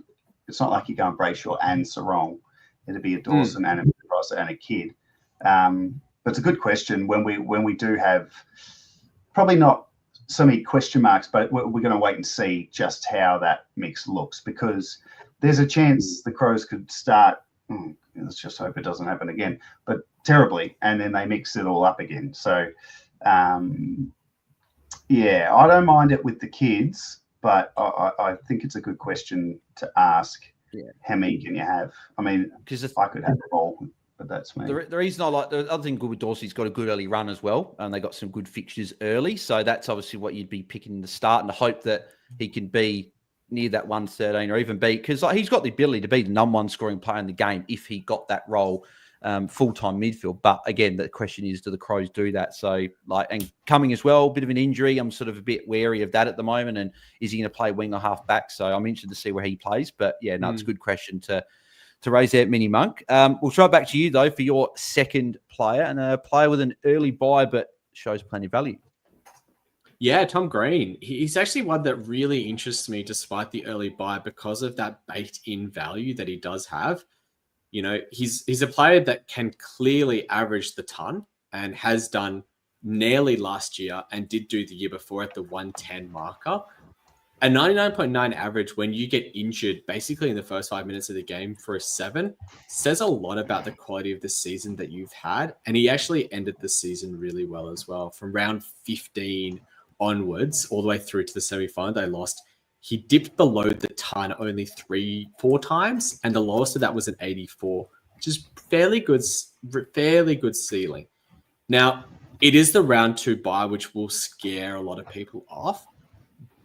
it's not like you're going Brayshaw and Sarong. It'd be a Dawson and a mid pricer and a kid. But it's a good question when we do have probably not so many question marks, but we're going to wait and see just how that mix looks because there's a chance the Crows could start, let's just hope it doesn't happen again, but terribly, and then they mix it all up again. So, I don't mind it with the kids, but I think it's a good question to ask. How many can you have? I mean, because I could have them all, but that's me. The reason I like the other thing good with Dorsey, he's got a good early run as well, and they got some good fixtures early. So that's obviously what you'd be picking in the start, and to hope that he can be near that 113 or even be, because he's got the ability to be the number one scoring player in the game if he got that role full-time midfield. But again, the question is, do the Crows do that? So and coming as well, a bit of an injury. I'm sort of a bit wary of that at the moment. And is he going to play wing or half back? So I'm interested to see where he plays. But it's a good question to raise there at MiniMonk. We'll throw it back to you though for your second player, and a player with an early buy, but shows plenty of value. Yeah, Tom Green. He's actually one that really interests me despite the early buy because of that baked-in value that he does have. You know, he's a player that can clearly average the ton and has done nearly last year and did do the year before at the 110 marker. A 99.9 average when you get injured basically in the first 5 minutes of the game for a 7 says a lot about the quality of the season that you've had. And he actually ended the season really well as well. From round 15 onwards, all the way through to the semi-final they lost, he dipped below the ton only 3-4 times, and the lowest of that was an 84, which is fairly good fairly good ceiling. Now, it is the round 2 bye, which will scare a lot of people off.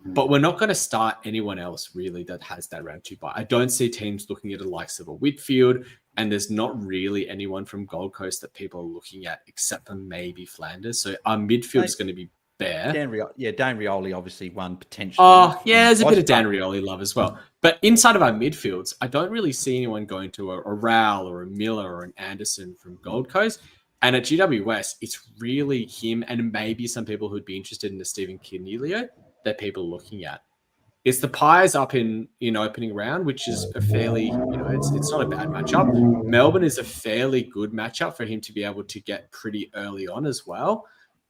But we're not going to start anyone else really that has that round 2 bye. I don't see teams looking at the likes of a Whitfield, and there's not really anyone from Gold Coast that people are looking at except for maybe Flanders. So our midfield is going to be bare. Dan Rioli, obviously one potentially. Oh, yeah, there's a bit of Dan Rioli love as well. But inside of our midfields, I don't really see anyone going to a Rowell or a Miller or an Anderson from Gold Coast. And at GWS, it's really him and maybe some people who'd be interested in the Stephen Cornelio that people are looking at. It's the Pies up in opening round, which is a fairly, it's not a bad matchup. Melbourne is a fairly good matchup for him to be able to get pretty early on as well.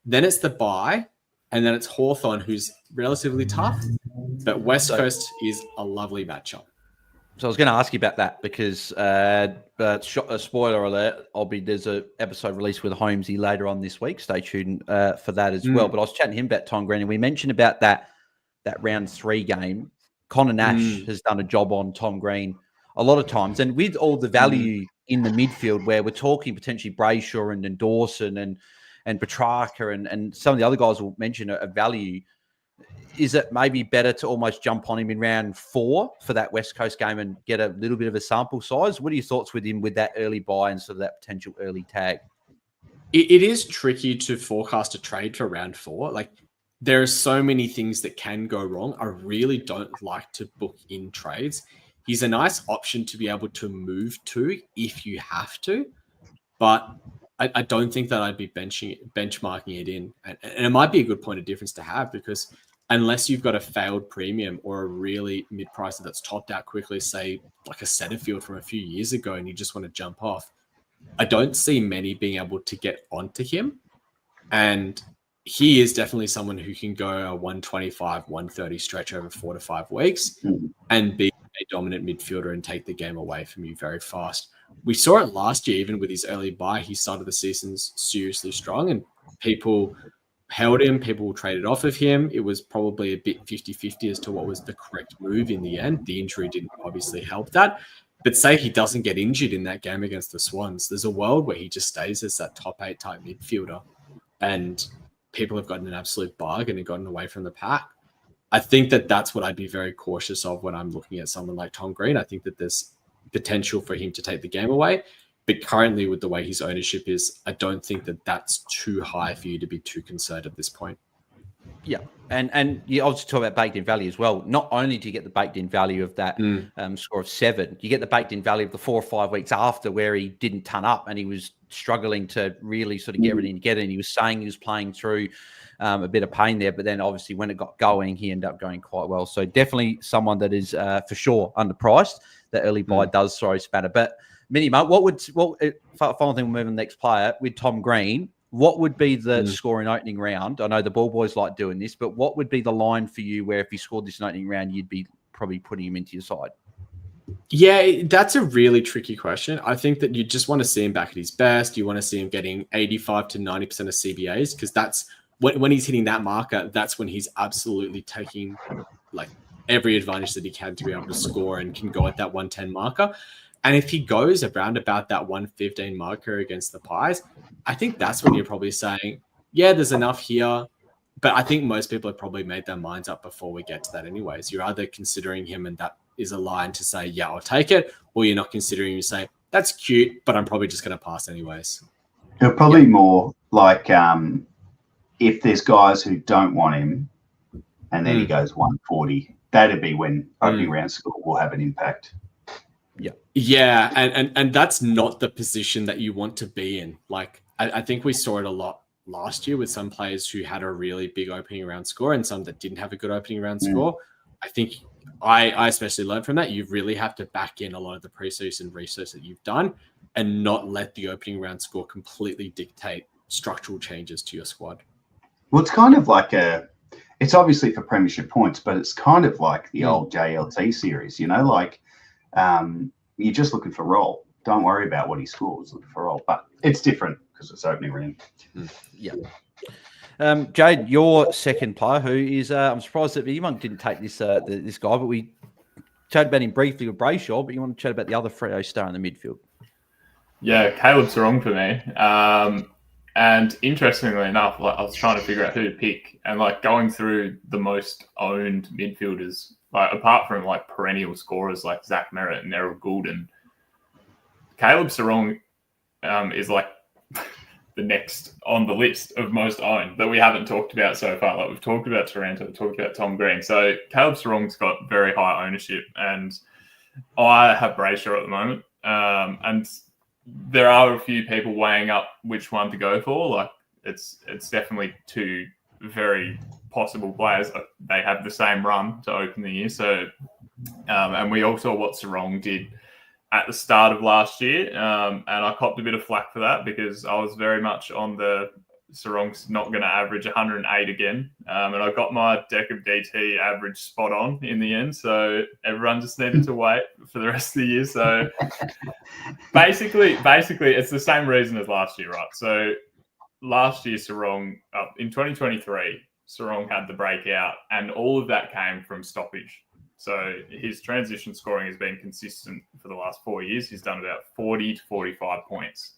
Then it's the bye, and then it's Hawthorn, who's relatively tough. But West Coast is a lovely matchup. So I was going to ask you about that because, spoiler alert, there's an episode released with Holmesy later on this week. Stay tuned for that as well. But I was chatting to him about Tom Green, and we mentioned about that round 3 game. Connor Nash has done a job on Tom Green a lot of times. And with all the value in the midfield where we're talking potentially Brayshaw and Dawson and Petrarca and some of the other guys will mention a value, is it maybe better to almost jump on him in round 4 for that West Coast game and get a little bit of a sample size? What are your thoughts with him with that early buy and sort of that potential early tag? It is tricky to forecast a trade for round 4. Like, there are so many things that can go wrong. I really don't like to book in trades. He's a nice option to be able to move to if you have to, but I don't think that I'd be benchmarking it in. And it might be a good point of difference to have, because unless you've got a failed premium or a really mid-pricer that's topped out quickly, say like a Setterfield from a few years ago, and you just want to jump off, I don't see many being able to get onto him. And he is definitely someone who can go a 125, 130 stretch over 4 to 5 weeks and be a dominant midfielder and take the game away from you very fast. We saw it last year, even with his early buy. He started the season seriously strong and people held him, people traded off of him. It was probably a bit 50-50 as to what was the correct move in the end. The injury didn't obviously help that. But say he doesn't get injured in that game against the Swans, there's a world where he just stays as that top 8 type midfielder and people have gotten an absolute bargain and gotten away from the pack. I think that that's what I'd be very cautious of when I'm looking at someone like Tom Green. I think that there's potential for him to take the game away. But currently, with the way his ownership is, I don't think that that's too high for you to be too concerned at this point. Yeah. And you obviously talk about baked in value as well. Not only do you get the baked in value of that score of 7, you get the baked in value of the 4 or 5 weeks after where he didn't turn up and he was struggling to really sort of get everything together. And he was saying he was playing through a bit of pain there. But then obviously when it got going, he ended up going quite well. So definitely someone that is for sure underpriced. The early buy does throw a spanner. But MiniMonk, final thing, we'll move on to the next player with Tom Green. What would be the score in opening round? I know the ball boys like doing this, but what would be the line for you where if you scored this in opening round, you'd be probably putting him into your side? Yeah, that's a really tricky question. I think that you just want to see him back at his best. You want to see him getting 85 to 90% of CBAs, because that's when he's hitting that marker, that's when he's absolutely taking like every advantage that he can to be able to score and can go at that 110 marker. And if he goes around about that 115 marker against the Pies, I think that's when you're probably saying, yeah, there's enough here. But I think most people have probably made their minds up before we get to that anyways. You're either considering him and that is a line to say, yeah, I'll take it, or you're not considering him and say, that's cute, but I'm probably just going to pass anyways. They're probably more like if there's guys who don't want him and then he goes 140, that'd be when opening round score will have an impact. Yeah, and that's not the position that you want to be in. Like, I think we saw it a lot last year with some players who had a really big opening round score and some that didn't have a good opening round score. I think I especially learned from that. You really have to back in a lot of the preseason research that you've done and not let the opening round score completely dictate structural changes to your squad. Well, it's kind of like it's obviously for premiership points, but it's kind of like the old JLT series, like you're just looking for roll. Don't worry about what he scores, looking for roll. But it's different because it's opening round. Yeah. Jade, your second player, who is, I'm surprised that MiniMonk didn't take this this guy, but we chatted about him briefly with Brayshaw, but you want to chat about the other Freo star in the midfield. Yeah, Caleb's wrong for me. And interestingly enough, like I was trying to figure out who to pick, and like going through the most owned midfielders, like apart from like perennial scorers like Zach Merritt and Errol Goulden, Caleb Sarong is like the next on the list of most owned that we haven't talked about so far. Like we've talked about Taranto, we've talked about Tom Green. So Caleb Sarong's got very high ownership, and I have Brayshaw at the moment. And there are a few people weighing up which one to go for. Like it's definitely two very possible players. They have the same run to open the year. So, and we all saw what Sarong did at the start of last year. And I copped a bit of flack for that because I was very much on the Sarong's not going to average 108 again. And I got my deck of DT average spot on in the end. So everyone just needed to wait for the rest of the year. So basically, it's the same reason as last year, right? So last year, Sarong, in 2023, Sarong had the breakout, and all of that came from stoppage. So his transition scoring has been consistent for the last 4 years. He's done about 40 to 45 points.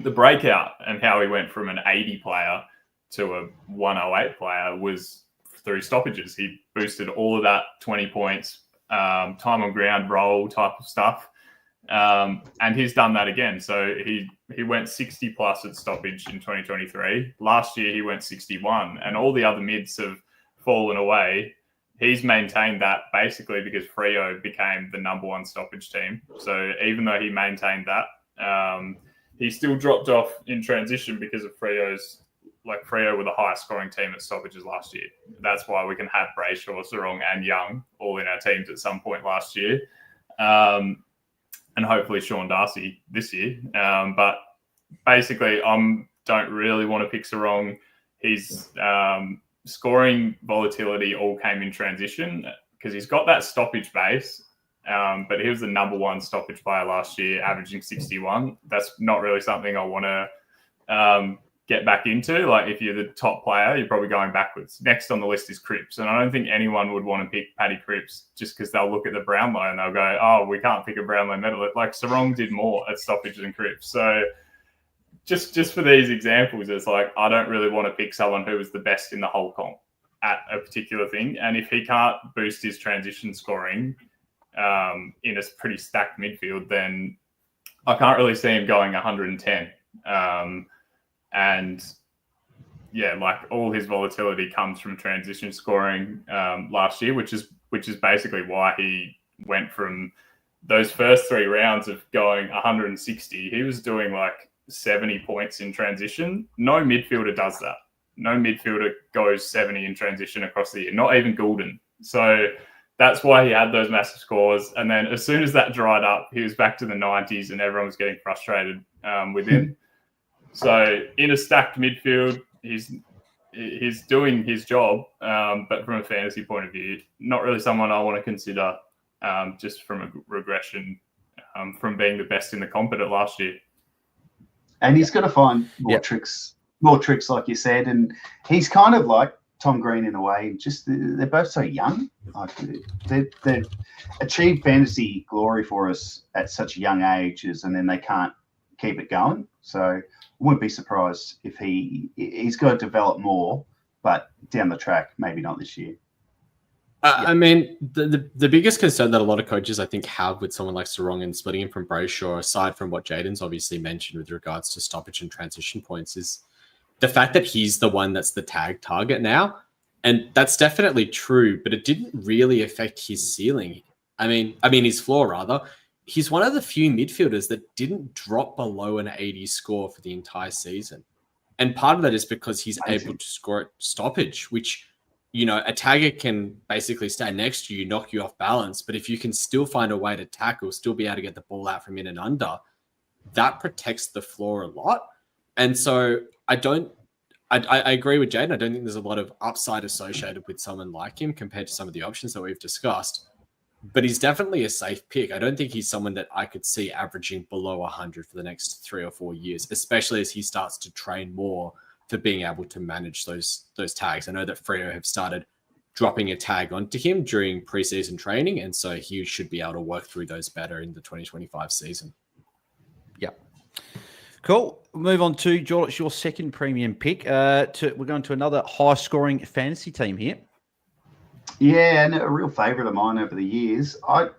The breakout and how he went from an 80 player to a 108 player was through stoppages. He boosted all of that 20 points, time on ground, roll type of stuff. And he's done that again. So he went 60 plus at stoppage in 2023. Last year, he went 61, and all the other mids have fallen away. He's maintained that basically because Freo became the number one stoppage team. So even though he maintained that, he still dropped off in transition because of Freo's, like Freo were the highest scoring team at stoppages last year. That's why we can have Brayshaw, Sarong and Young all in our teams at some point last year. And hopefully Sean Darcy this year. But basically, don't really want to pick Sarong. His scoring volatility all came in transition because he's got that stoppage base. But he was the number one stoppage player last year, averaging 61. That's not really something I want to get back into. Like if you're the top player, you're probably going backwards. Next on the list is Cripps. And I don't think anyone would want to pick Paddy Cripps just because they'll look at the Brownlow and they'll go, oh, we can't pick a Brownlow medal. Like Sarong did more at stoppage than Cripps. So just for these examples, it's like, I don't really want to pick someone who was the best in the whole comp at a particular thing. And if he can't boost his transition scoring in a pretty stacked midfield, then I can't really see him going 110. And yeah, like all his volatility comes from transition scoring last year, which is basically why he went from those first 3 rounds of going 160. He was doing like 70 points in transition. No midfielder does that. No midfielder goes 70 in transition across the year, not even Goulden. So that's why he had those massive scores. And then as soon as that dried up, he was back to the 90s and everyone was getting frustrated with him. So in a stacked midfield, he's doing his job, but from a fantasy point of view, not really someone I want to consider just from a regression from being the best in the comp at last year. And he's going to find more tricks, like you said. And he's kind of like Tom Green in a way. Just they're both so young. Like they've achieved fantasy glory for us at such young ages, and then they can't keep it going. So I wouldn't be surprised if he's got to develop more, but down the track, maybe not this year. I mean, the biggest concern that a lot of coaches, I think, have with someone like Sarong and splitting him from Brayshaw, aside from what Jaiden's obviously mentioned with regards to stoppage and transition points, is the fact that he's the one that's the tag target now. And that's definitely true, but it didn't really affect his ceiling. I mean, his floor, rather. He's one of the few midfielders that didn't drop below an 80 score for the entire season. And part of that is because he's able to score at stoppage, which, you know, a tagger can basically stand next to you, knock you off balance. But if you can still find a way to tackle, still be able to get the ball out from in and under, that protects the floor a lot. And so I agree with Jaiden. I don't think there's a lot of upside associated with someone like him compared to some of the options that we've discussed. But he's definitely a safe pick. I don't think he's someone that I could see averaging below 100 for the next 3 or 4 years, especially as he starts to train more for being able to manage those tags. I know that Freo have started dropping a tag onto him during preseason training, and so he should be able to work through those better in the 2025 season. Cool. We'll move on to Jordox, your second premium pick. We're going to another high-scoring fantasy team here. Yeah, and a real favourite of mine over the years. I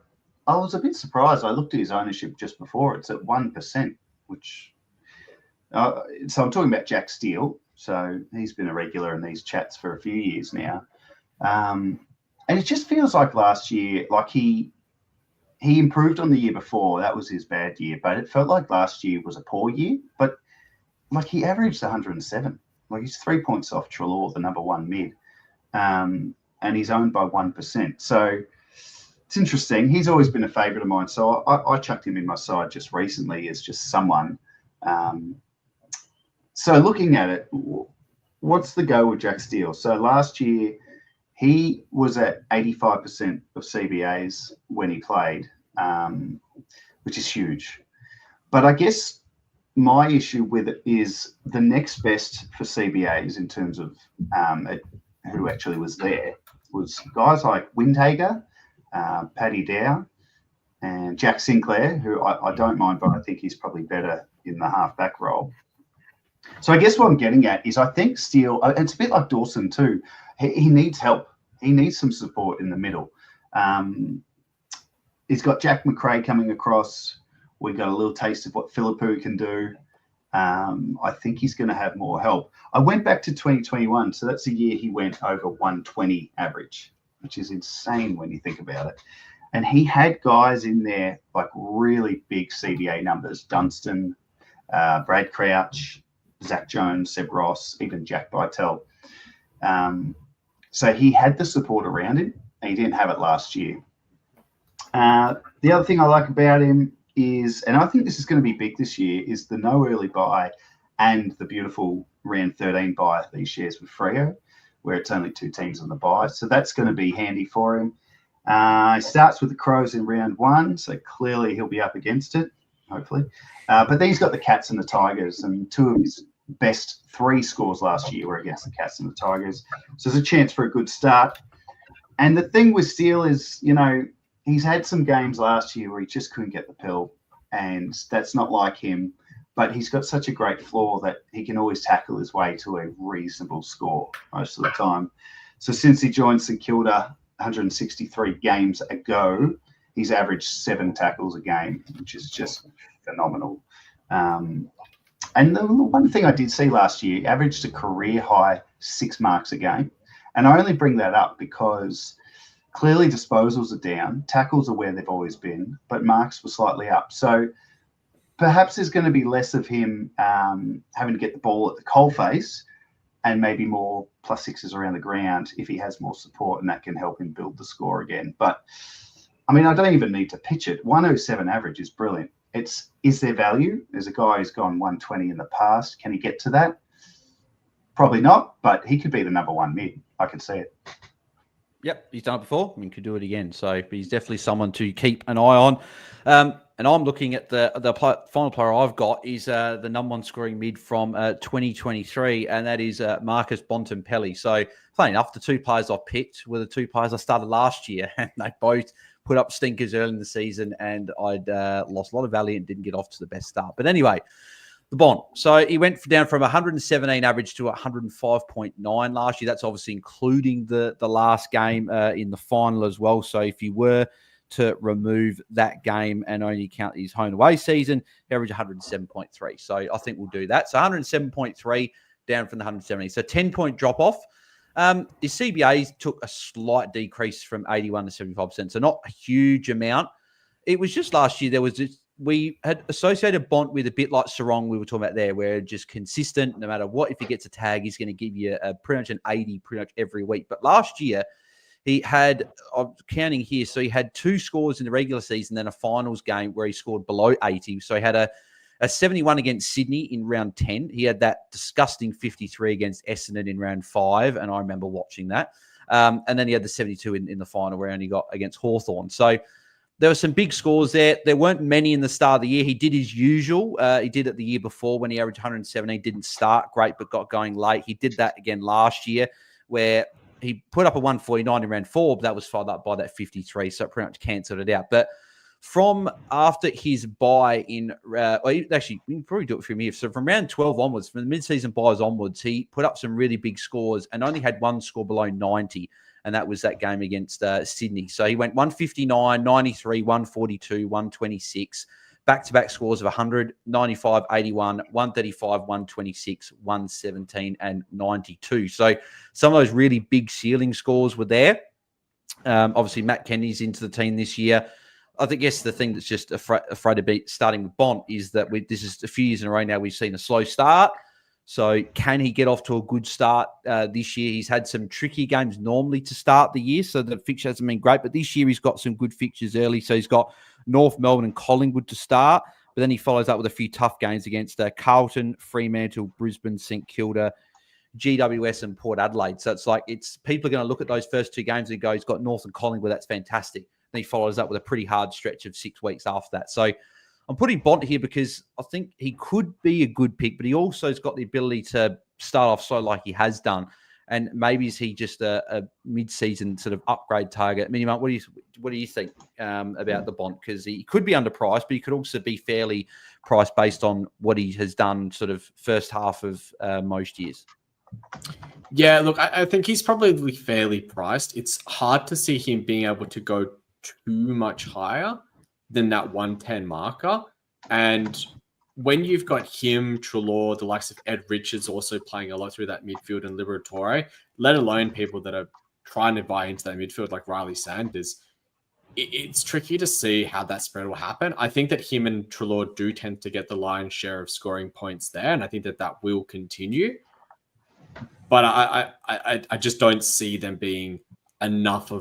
was a bit surprised. I looked at his ownership just before. It's at 1%, which... so I'm talking about Jack Steele. So he's been a regular in these chats for a few years now. And it just feels like last year, like he improved on the year before. That was his bad year. But it felt like last year was a poor year. But like he averaged 107. Like he's 3 points off Treloar, the number one mid. And he's owned by 1%. So it's interesting. He's always been a favourite of mine. So I chucked him in my side just recently as just someone. So looking at it, what's the go with Jack Steele? So last year, he was at 85% of CBAs when he played, which is huge. But I guess my issue with it is the next best for CBAs in terms of who actually was there was guys like Windhager, Paddy Dow, and Jack Sinclair, who I don't mind, but I think he's probably better in the halfback role. So I guess what I'm getting at is I think Steele, it's a bit like Dawson too, he needs help. He needs some support in the middle. He's got Jack McRae coming across. We got a little taste of what Philippou can do. I think he's going to have more help. I went back to 2021, so that's the year he went over 120 average, which is insane when you think about it. And he had guys in there like really big CBA numbers: Dunstan, Brad Crouch, Zach Jones, Seb Ross, even Jack Bytel. So he had the support around him, and he didn't have it last year. The other thing I like about him is, and I think this is going to be big this year, is the no early buy and the beautiful round 13 buy that he shares with Freo, where it's only 2 teams on the buy. So that's going to be handy for him. He starts with the Crows in round 1, so clearly he'll be up against it, hopefully. But then he's got the Cats and the Tigers, and 2 of his best 3 scores last year were against the Cats and the Tigers. So there's a chance for a good start. And the thing with Steele is, you know, he's had some games last year where he just couldn't get the pill, and that's not like him. But he's got such a great floor that he can always tackle his way to a reasonable score most of the time. So since he joined St Kilda 163 games ago, he's averaged 7 tackles a game, which is just phenomenal. And the one thing I did see last year, averaged a career high 6 marks a game. And I only bring that up because clearly disposals are down, tackles are where they've always been, but marks were slightly up. So perhaps there's going to be less of him having to get the ball at the coalface and maybe more +6s around the ground if he has more support, and that can help him build the score again. But, I mean, I don't even need to pitch it. 107 average is brilliant. Is there value? There's a guy who's gone 120 in the past. Can he get to that? Probably not, but he could be the number 1 mid. I can see it. Yep, he's done it before. I mean, could do it again. So he's definitely someone to keep an eye on. And I'm looking at the final player I've got is the number 1 scoring mid from 2023, and that is Marcus Bontempelli. So funny enough, the 2 players I picked were the 2 players I started last year, and they both put up stinkers early in the season, and I'd lost a lot of value and didn't get off to the best start. But anyway, the Bont. So he went down from 117 average to 105.9 last year. That's obviously including the last game in the final as well. So if you were to remove that game and only count his home away season, he averaged 107.3. So I think we'll do that. So 107.3 down from the 170. So 10-point drop off. His CBAs took a slight decrease from 81 to 75%. So not a huge amount. It was just last year we had associated Bont with a bit like Sarong we were talking about there, where just consistent, no matter what. If he gets a tag, he's going to give you pretty much an 80 pretty much every week. But last year, he had, I'm counting here, so he had 2 scores in the regular season, then a finals game where he scored below 80. So he had a 71 against Sydney in round 10. He had that disgusting 53 against Essendon in round 5, and I remember watching that. And then he had the 72 in the final where he only got against Hawthorn. So there were some big scores there. There weren't many in the start of the year. He did his usual. He did it the year before when he averaged 117. Didn't start great, but got going late. He did that again last year where he put up a 149 in round 4, but that was followed up by that 53. So it pretty much cancelled it out. But from after his bye in, actually, we can probably do it from here. So from round 12 onwards, from the mid-season buys onwards, he put up some really big scores and only had one score below 90, and that was that game against Sydney. So he went 159, 93, 142, 126, back-to-back scores of 100, 95, 81, 135, 126, 117, and 92. So some of those really big ceiling scores were there. Obviously, Matt Kennedy's into the team this year. I think, yes, the thing that's just afraid to beat starting with Bont is that this is a few years in a row now we've seen a slow start. So can he get off to a good start this year? He's had some tricky games normally to start the year, so the fixture hasn't been great. But this year he's got some good fixtures early. So he's got North Melbourne and Collingwood to start. But then he follows up with a few tough games against Carlton, Fremantle, Brisbane, St Kilda, GWS and Port Adelaide. So it's like people are going to look at those first two games and go, he's got North and Collingwood. That's fantastic. Then he follows up with a pretty hard stretch of 6 weeks after that. So I'm putting Bont here because I think he could be a good pick, but he also has got the ability to start off slow like he has done. And maybe is he just a mid-season sort of upgrade target? MiniMonk, what do you think about the Bont? Because he could be underpriced, but he could also be fairly priced based on what he has done sort of first half of most years. Yeah, look, I think he's probably fairly priced. It's hard to see him being able to go too much higher than that 110 marker. And when you've got him, Treloar, the likes of Ed Richards also playing a lot through that midfield and Liberatore, let alone people that are trying to buy into that midfield like Riley Sanders, it's tricky to see how that spread will happen. I think that him and Treloar do tend to get the lion's share of scoring points there, and I think that will continue. But I just don't see them being enough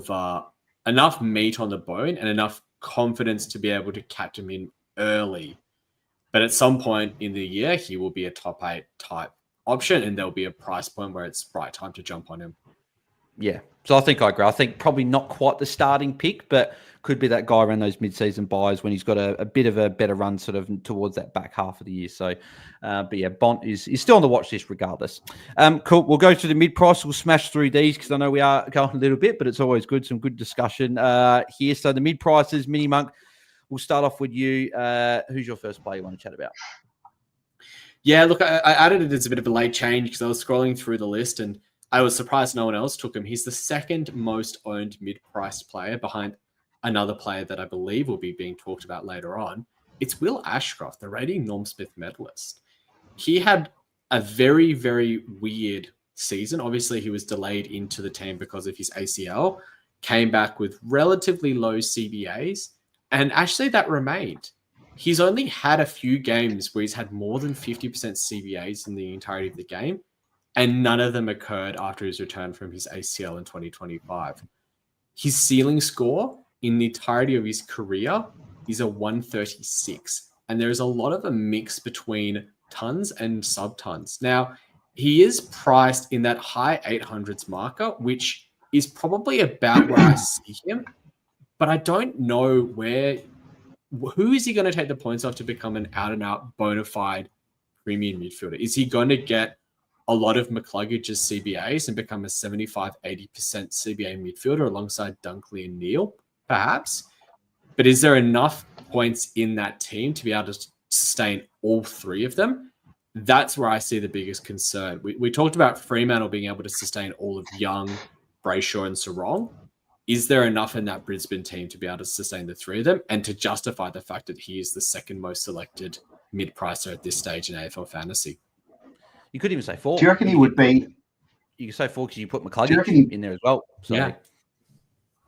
meat on the bone and enough confidence to be able to catch him in early. But at some point in the year, he will be a top 8 type option, and there'll be a price point where it's right time to jump on him. Yeah. So I think I agree. I think probably not quite the starting pick, but could be that guy around those mid-season buys when he's got a bit of a better run sort of towards that back half of the year. So, but yeah, Bont is still on the watch list regardless. Cool. We'll go to the mid-price. We'll smash through these because I know we are going a little bit, but it's always good. Some good discussion here. So the mid-prices, MiniMonk, we'll start off with you. Who's your first player you want to chat about? Yeah, look, I added it as a bit of a late change because I was scrolling through the list and I was surprised no one else took him. He's the second most owned mid-priced player behind another player that I believe will be being talked about later on. It's Will Ashcroft, the reigning Norm Smith medalist. He had a very, very weird season. Obviously, he was delayed into the team because of his ACL, came back with relatively low CBAs, and actually that remained. He's only had a few games where he's had more than 50% CBAs in the entirety of the game, and none of them occurred after his return from his ACL in 2025. His ceiling score in the entirety of his career is a 136. And there's a lot of a mix between tons and sub-tons. Now, he is priced in that high 800s marker, which is probably about where I see him. But I don't know who is he going to take the points off to become an out-and-out bona fide premium midfielder? Is he going to get a lot of McCluggage's CBAs and become a 75-80% CBA midfielder alongside Dunkley and Neal, perhaps? But is there enough points in that team to be able to sustain all three of them? That's where I see the biggest concern. We talked about Fremantle being able to sustain all of Young, Brayshaw, and Sarong. Is there enough in that Brisbane team to be able to sustain the three of them and to justify the fact that he is the second most selected mid-pricer at this stage in AFL Fantasy? You could even say 4. Do you reckon he would be? You could say 4 because you put McCluggage in there as well. So. Yeah.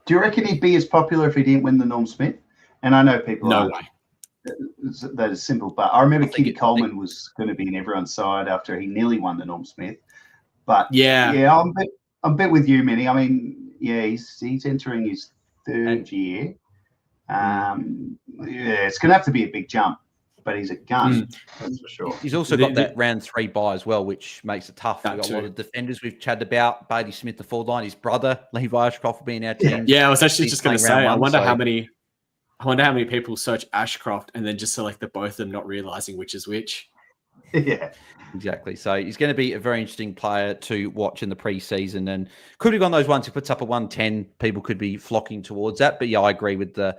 Do you reckon he'd be as popular if he didn't win the Norm Smith? And I know people No way. That is simple, but I remember Kitty Coleman was going to be in everyone's side after he nearly won the Norm Smith. But yeah, I'm a bit with you, Minnie. I mean, yeah, he's entering his third year. Yeah, it's going to have to be a big jump. But he's a gun, that's for sure. He's also got that round 3 buy as well, which makes it tough. We've got a lot of defenders we've chatted about. Bailey Smith, the forward line, his brother, Levi Ashcroft, will be in our team. Yeah, I was actually just going to say, I wonder how many people search Ashcroft and then just select the both of them, not realizing which is which. Yeah, exactly. So he's going to be a very interesting player to watch in the preseason, and could be one of those ones who puts up a 110. People could be flocking towards that. But yeah, I agree with the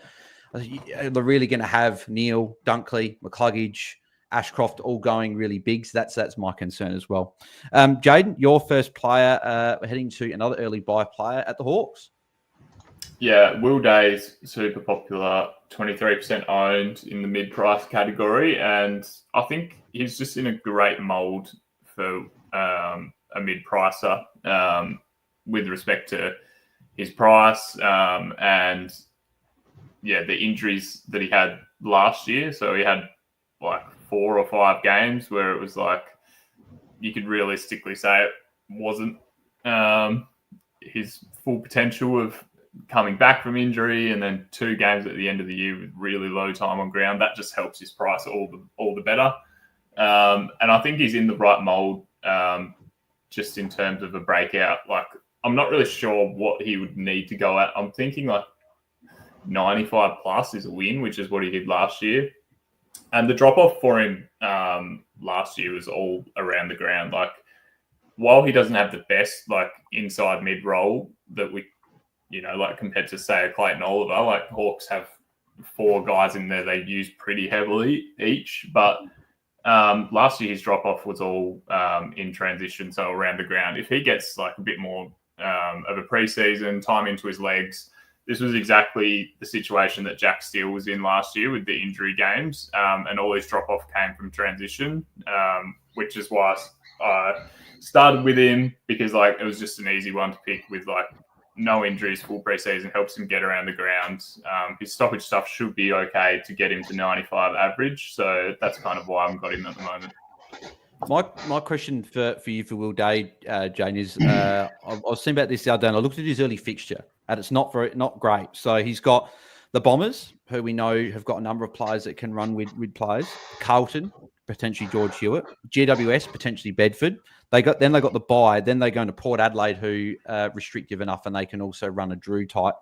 They're really going to have Neil, Dunkley, McCluggage, Ashcroft all going really big. So that's my concern as well. Jaiden, your first player, heading to another early buy player at the Hawks. Yeah, Will Day's super popular, 23% owned in the mid-price category, and I think he's just in a great mould for a mid-pricer with respect to his price and the injuries that he had last year. So he had like 4 or 5 games where it was like you could realistically say it wasn't his full potential of coming back from injury, and then 2 games at the end of the year with really low time on ground. That just helps his price all the better. And I think he's in the right mold just in terms of a breakout. Like, I'm not really sure what he would need to go at. I'm thinking like 95 plus is a win, which is what he did last year. And the drop-off for him last year was all around the ground. Like, while he doesn't have the best like inside mid-roll that we, like compared to, say, a Clayton Oliver, like Hawks have 4 guys in there they use pretty heavily each. But last year his drop-off was all in transition, so around the ground. If he gets like a bit more of a pre-season, time into his legs, this was exactly the situation that Jack Steele was in last year with the injury games, and all his drop-off came from transition, which is why I started with him, because like it was just an easy one to pick with like no injuries, full preseason, helps him get around the ground. His stoppage stuff should be okay to get him to 95 average. So that's kind of why I've got him at the moment. My question for you for Will Day, Jane, is I was thinking about this the other day, and I looked at his early fixture, and it's not great. So he's got the Bombers, who we know have got a number of players that can run with players. Carlton, potentially George Hewitt. GWS, potentially Bedford. They got the bye. Then they go into Port Adelaide, who are restrictive enough, and they can also run a Drew type.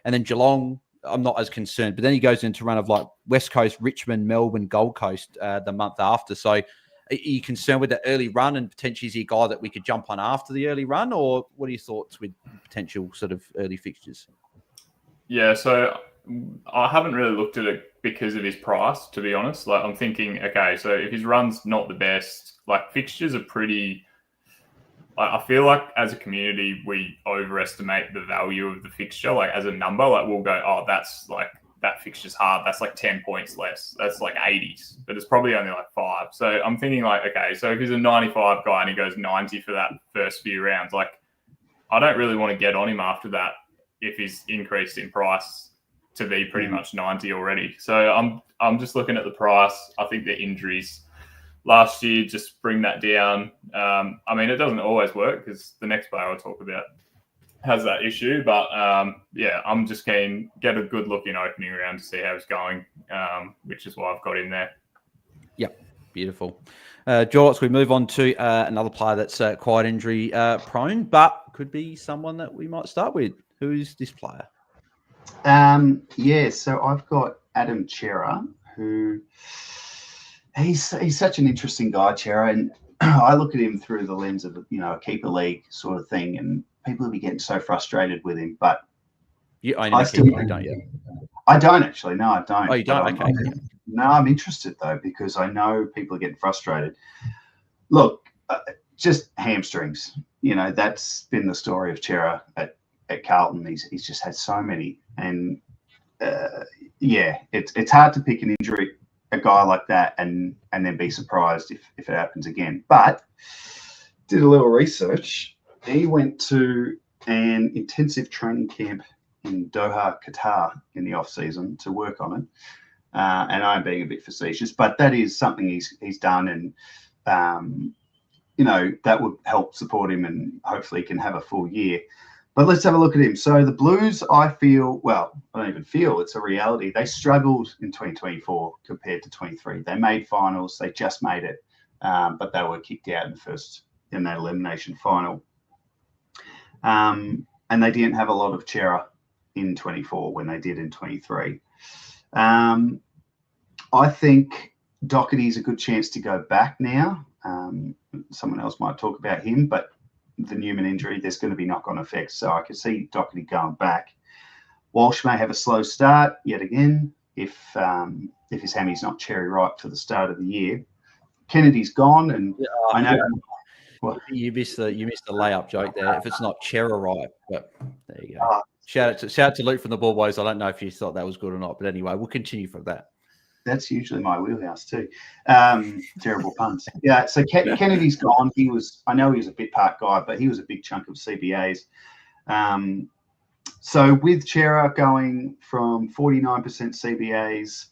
And then Geelong, I'm not as concerned. But then he goes into a run of like West Coast, Richmond, Melbourne, Gold Coast the month after. So are you concerned with the early run, and potentially is he a guy that we could jump on after the early run? Or what are your thoughts with potential sort of early fixtures? Yeah, so I haven't really looked at it because of his price, to be honest. Like, I'm thinking, okay, so if his run's not the best, like fixtures are pretty... I feel like as a community, we overestimate the value of the fixture. Like as a number, like we'll go, oh, that's like, that fixture's hard. That's like 10 points less. That's like 80s, but it's probably only like 5. So I'm thinking like, okay, so if he's a 95 guy and he goes 90 for that first few rounds, like I don't really want to get on him after that if he's increased in price to be pretty much 90 already. So I'm just looking at the price. I think the injuries last year just bring that down. I mean, it doesn't always work because the next player I'll talk about has that issue. But yeah, I'm just keen get a good look in opening round to see how it's going, which is why I've got him there. Yep, beautiful. Jordox, we move on to another player that's quite injury prone, but could be someone that we might start with. Who is this player? Yeah, so I've got Adam Chera, who he's such an interesting guy, Chera, and I look at him through the lens of a keeper league sort of thing, and people will be getting so frustrated with him. But I still don't you? I don't actually. No, I don't. Oh, you don't? Okay. No, I'm interested though because I know people are getting frustrated. Look, just hamstrings. That's been the story of Chera at Carlton. He's just had so many, and it's hard to pick a guy like that and then be surprised if it happens again. But did a little research. He went to an intensive training camp in Doha, Qatar in the off season to work on it. And I'm being a bit facetious, but that is something he's done, and that would help support him, and hopefully he can have a full year. But let's have a look at him. So the Blues, I don't even feel, it's a reality. They struggled in 2024 compared to 23. They made finals. They just made it, but they were kicked out in that elimination final. And they didn't have a lot of Chera in 24 when they did in 23. I think Doherty's a good chance to go back now. Someone else might talk about him, but the Newman injury, there's going to be knock-on effects. So I can see Doherty going back. Walsh may have a slow start yet again. if his hammy's not cherry ripe for the start of the year. Kennedy's gone, and I know. Well, you missed the layup joke there. If it's not cherry ripe, but there you go. Shout out to Luke from the Ball Boys. I don't know if you thought that was good or not, but anyway, we'll continue from that. That's usually my wheelhouse too. Terrible puns. Yeah. So Kennedy's gone. I know he was a bit part guy, but he was a big chunk of CBAs. So with Chera going from 49% CBAs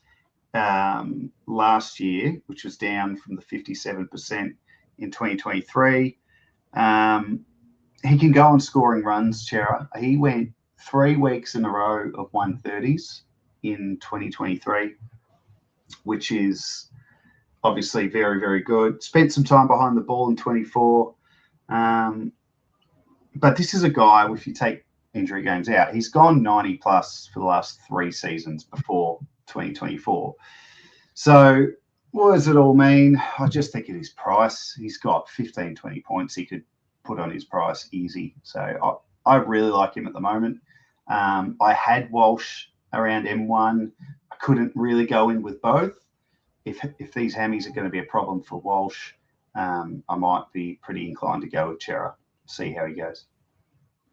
last year, which was down from the 57% in 2023, he can go on scoring runs, Chera. He went 3 weeks in a row of 130s in 2023, which is obviously very, very good. Spent some time behind the ball in 24. But this is a guy, if you take injury games out, he's gone 90 plus for the last 3 seasons before 2024. So what does it all mean? I just think at his price, he's got 15, 20 points he could put on his price easy. So I really like him at the moment. I had Walsh around M1. I couldn't really go in with both. If these hammies are going to be a problem for Walsh, I might be pretty inclined to go with Chera, see how he goes.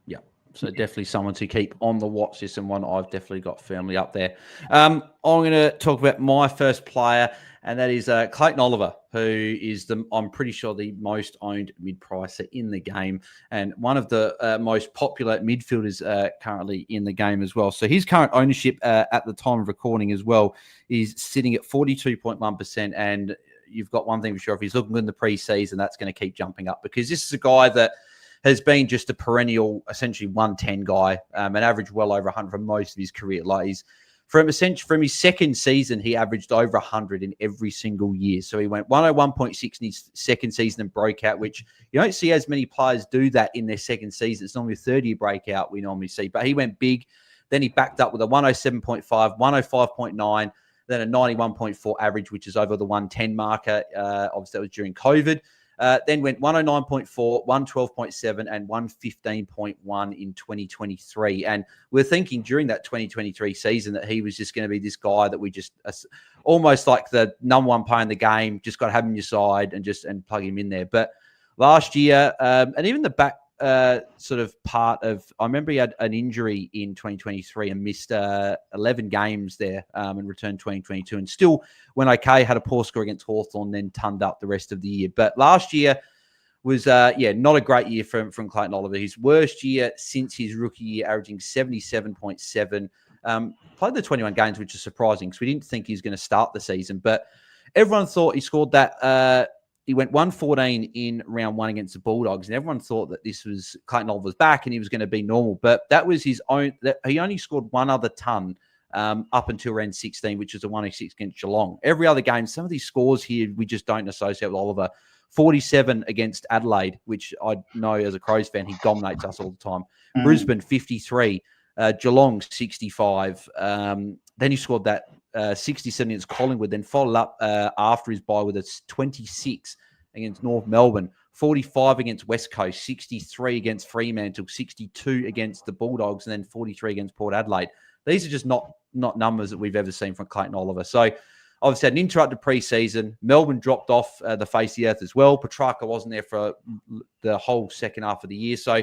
Yeah, so definitely someone to keep on the watch list, and one I've definitely got firmly up there. I'm going to talk about my first player, and that is Clayton Oliver, who is I'm pretty sure the most owned mid-pricer in the game, and one of the most popular midfielders currently in the game as well. So his current ownership at the time of recording as well is sitting at 42.1%, and you've got one thing for sure, if he's looking good in the preseason, that's going to keep jumping up, because this is a guy that has been just a perennial, essentially 110 guy, an average well over 100 for most of his career. Like from his second season, he averaged over 100 in every single year. So he went 101.6 in his second season and broke out, which you don't see as many players do that in their second season. It's normally a 30-year breakout we normally see, but he went big. Then he backed up with a 107.5, 105.9, then a 91.4 average, which is over the 110 marker. Obviously, that was during COVID. Then went 109.4, 112.7, and 115.1 in 2023. And we're thinking during that 2023 season that he was just going to be this guy that we just almost like the number one player in the game, just got to have him on your side and plug him in there. But last year, and even the back sort of part of, I remember he had an injury in 2023 and missed 11 games there and returned 2022, and still went okay, had a poor score against Hawthorn, then turned up the rest of the year. But last year was, not a great year from Clayton Oliver. His worst year since his rookie year, averaging 77.7. Played the 21 games, which is surprising because we didn't think he was going to start the season. But everyone thought he scored that. He went 114 in round 1 against the Bulldogs, and everyone thought that this was Clayton Oliver's back and he was going to be normal. But that was his own. He only scored one other ton up until round 16, which was a 106 against Geelong. Every other game, some of these scores here we just don't associate with Oliver. 47 against Adelaide, which I know as a Crows fan, he dominates us all the time. Brisbane, 53. Geelong, 65. Then he scored that 67 against Collingwood, then followed up after his bye with a 26 against North Melbourne, 45 against West Coast, 63 against Fremantle, 62 against the Bulldogs, and then 43 against Port Adelaide. These are just not numbers that we've ever seen from Clayton Oliver. So obviously had an interrupted preseason. Melbourne dropped off the face of the earth as well. Petrarca wasn't there for the whole second half of the year. So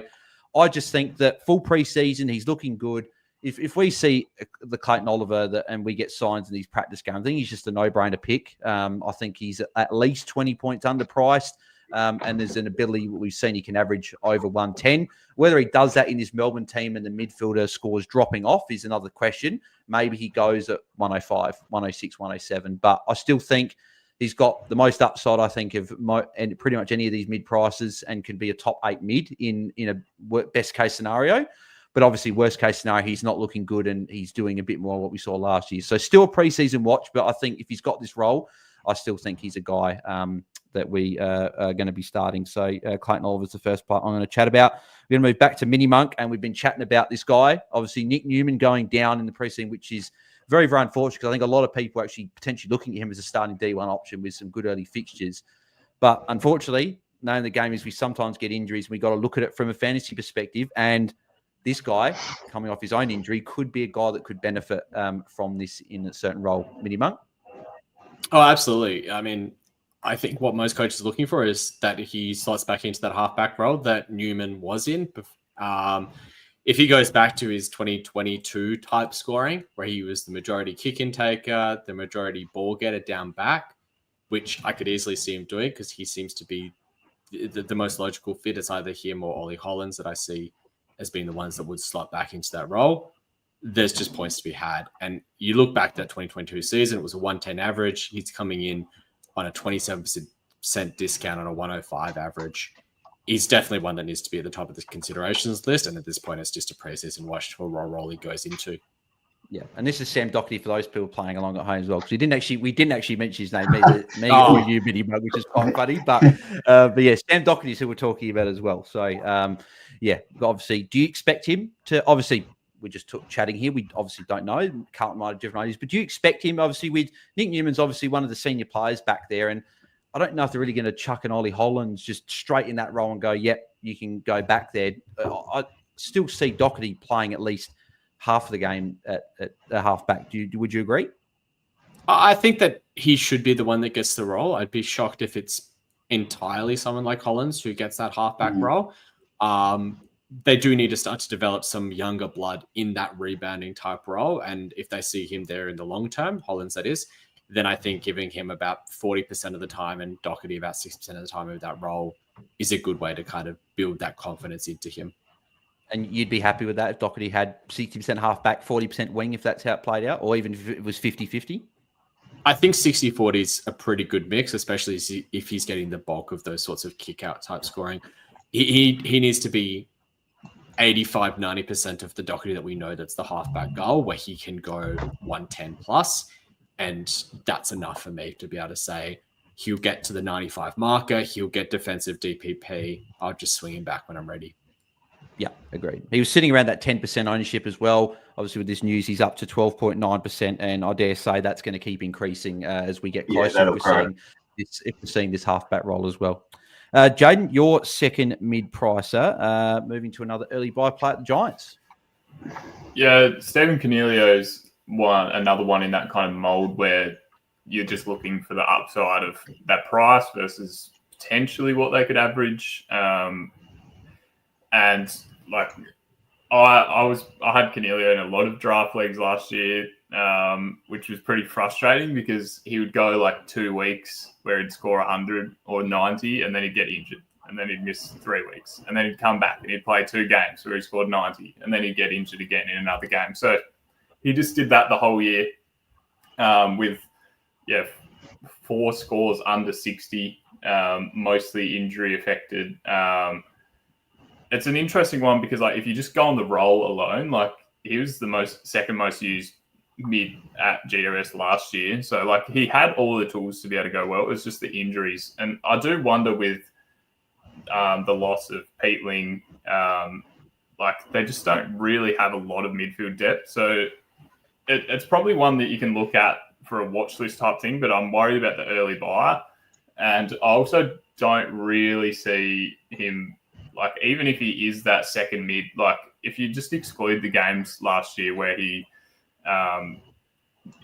I just think that full preseason, he's looking good. If we see the Clayton Oliver and we get signs in these practice games, I think he's just a no-brainer pick. I think he's at least 20 points underpriced, and there's an ability we've seen he can average over 110. Whether he does that in this Melbourne team and the midfielder scores dropping off is another question. Maybe he goes at 105, 106, 107. But I still think he's got the most upside, I think, of and pretty much any of these mid-prices, and can be a top 8 mid in a best-case scenario. But obviously, worst-case scenario, he's not looking good and he's doing a bit more of what we saw last year. So still a preseason watch, but I think if he's got this role, I still think he's a guy that we are going to be starting. So Clayton Oliver is the first player I'm going to chat about. We're going to move back to MiniMonk, and we've been chatting about this guy. Obviously, Nick Newman going down in the preseason, which is very, very unfortunate, because I think a lot of people are actually potentially looking at him as a starting D1 option with some good early fixtures. But unfortunately, knowing the game is we sometimes get injuries, and we got to look at it from a fantasy perspective. And this guy coming off his own injury could be a guy that could benefit from this in a certain role. MiniMonk? Oh, absolutely. I mean, I think what most coaches are looking for is that he slots back into that halfback role that Newman was in. If he goes back to his 2022 type scoring, where he was the majority kick intaker, the majority ball getter down back, which I could easily see him doing because he seems to be the most logical fit. It's either him or Ollie Hollands that I see as being the ones that would slot back into that role. There's just points to be had. And you look back to that 2022 season, it was a 110 average. He's coming in on a 27% discount on a 105 average. He's definitely one that needs to be at the top of the considerations list. And at this point, it's just a preseason watch for what role he goes into. Yeah, and this is Sam Doherty for those people playing along at home as well, because we didn't actually mention his name, me or you, MiniMonk, which is quite funny. But yeah, Sam Doherty is who we're talking about as well. So yeah, obviously, do you expect him to? Obviously, we're just chatting here. We obviously don't know. Carlton might have different ideas, but do you expect him? Obviously, with Nick Newman's obviously one of the senior players back there, and I don't know if they're really going to chuck an Ollie Hollands just straight in that role and go, yep, you can go back there. I still see Doherty playing at least half of the game at halfback. Would you agree? I think that he should be the one that gets the role. I'd be shocked if it's entirely someone like Hollands who gets that halfback role. They do need to start to develop some younger blood in that rebounding type role. And if they see him there in the long term, Hollands that is, then I think giving him about 40% of the time and Doherty about 60% of the time of that role is a good way to kind of build that confidence into him. And you'd be happy with that if Doherty had 60% halfback, 40% wing, if that's how it played out, or even if it was 50-50? I think 60-40 is a pretty good mix, especially if he's getting the bulk of those sorts of kick-out type scoring. He needs to be 85-90% of the Doherty that we know that's the halfback goal, where he can go 110 plus, and that's enough for me to be able to say he'll get to the 95 marker, he'll get defensive DPP, I'll just swing him back when I'm ready. Yeah, agreed. He was sitting around that 10% ownership as well. Obviously, with this news, he's up to 12.9%, and I dare say that's going to keep increasing as we get closer. If we're seeing this halfback role as well. Jaiden, your second mid-pricer, moving to another early buy play at the Giants. Yeah, Stephen Cornelio's another one in that kind of mold where you're just looking for the upside of that price versus potentially what they could average. And like I had Cornelio in a lot of draft leagues last year, which was pretty frustrating because he would go like 2 weeks where he'd score 100 or 90 and then he'd get injured and then he'd miss 3 weeks and then he'd come back and he'd play 2 games where he scored 90 and then he'd get injured again in another game. So he just did that the whole year with 4 scores under 60, mostly injury affected. It's an interesting one because like if you just go on the role alone, like he was the second most used mid at GRS last year. So like he had all the tools to be able to go well. It was just the injuries. And I do wonder with the loss of Peatling, like they just don't really have a lot of midfield depth. So it's probably one that you can look at for a watch list type thing, but I'm worried about the early buy. And I also don't really see him, like, even if he is that second mid, like, if you just exclude the games last year where he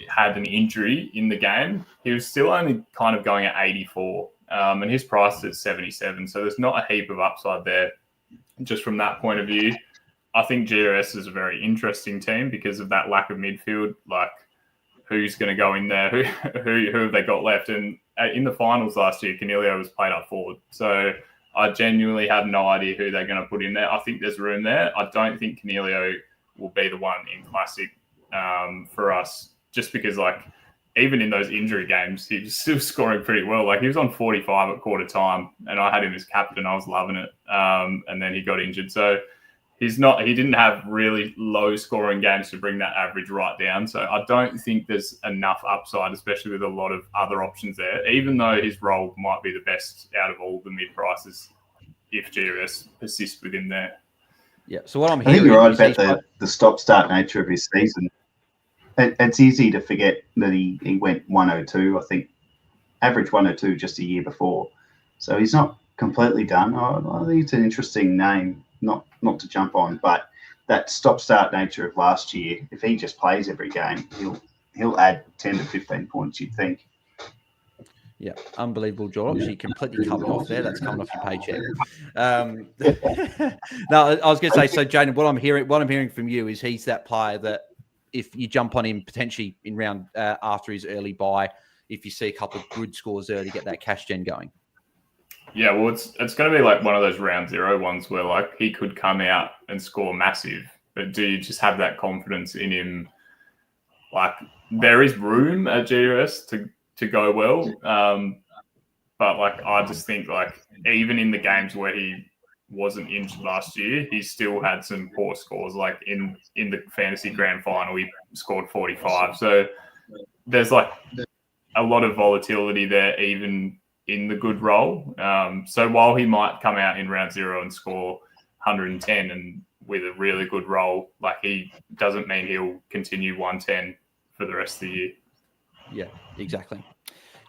had an injury in the game, he was still only kind of going at 84, and his price is 77. So there's not a heap of upside there just from that point of view. I think GRS is a very interesting team because of that lack of midfield. Like, who's going to go in there? Who have they got left? And in the finals last year, Cornelio was played up forward. So I genuinely have no idea who they're going to put in there. I think there's room there. I don't think Cornelio will be the one in Classic for us, just because, like, even in those injury games, he was still scoring pretty well. Like, he was on 45 at quarter time, and I had him as captain. I was loving it. And then he got injured. So he didn't have really low scoring games to bring that average right down. So I don't think there's enough upside, especially with a lot of other options there, even though his role might be the best out of all the mid prices if GRS persists with him there. Yeah. So what I'm hearing, I think you're right about the stop-start nature of his season. It's easy to forget that he went 102, I think, average 102 just a year before. So he's not completely done. I think it's an interesting name not to jump on, but that stop-start nature of last year, if he just plays every game, he'll add 10 to 15 points, you'd think. Yeah, unbelievable, Jordox. You completely cut me off there. That's coming off your paycheck. No, I was going to say, so Jaiden, what I'm hearing from you is he's that player that if you jump on him potentially in round after his early bye, if you see a couple of good scores early, get that cash gen going. Yeah, well, it's going to be like one of those round zero ones where like he could come out and score massive, but do you just have that confidence in him? Like there is room at GUS to go well, but like I just think like even in the games where he wasn't injured last year, he still had some poor scores. Like in the fantasy grand final, he scored 45. So there's like a lot of volatility there, even in the good role. So while he might come out in round zero and score 110 and with a really good role, like he doesn't mean he'll continue 110 for the rest of the year. Yeah, exactly.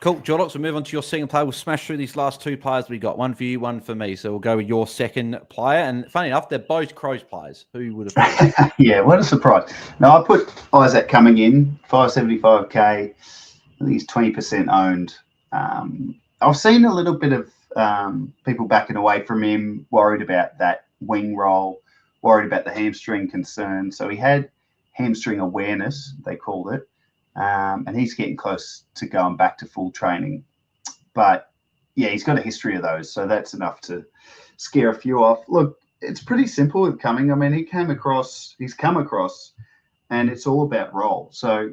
Cool. Jordox, we'll move on to your second player. We'll smash through these last two players we got. One for you, one for me. So we'll go with your second player. And funny enough, they're both Crows players. Who would have thought? Yeah, what a surprise. Now, I put Isaac coming in, 575k. I think he's 20% owned. I've seen a little bit of people backing away from him, worried about that wing role, worried about the hamstring concern. So he had hamstring awareness, they called it. And he's getting close to going back to full training. But, yeah, he's got a history of those, so that's enough to scare a few off. Look, it's pretty simple with coming. I mean, he's come across, and it's all about role. So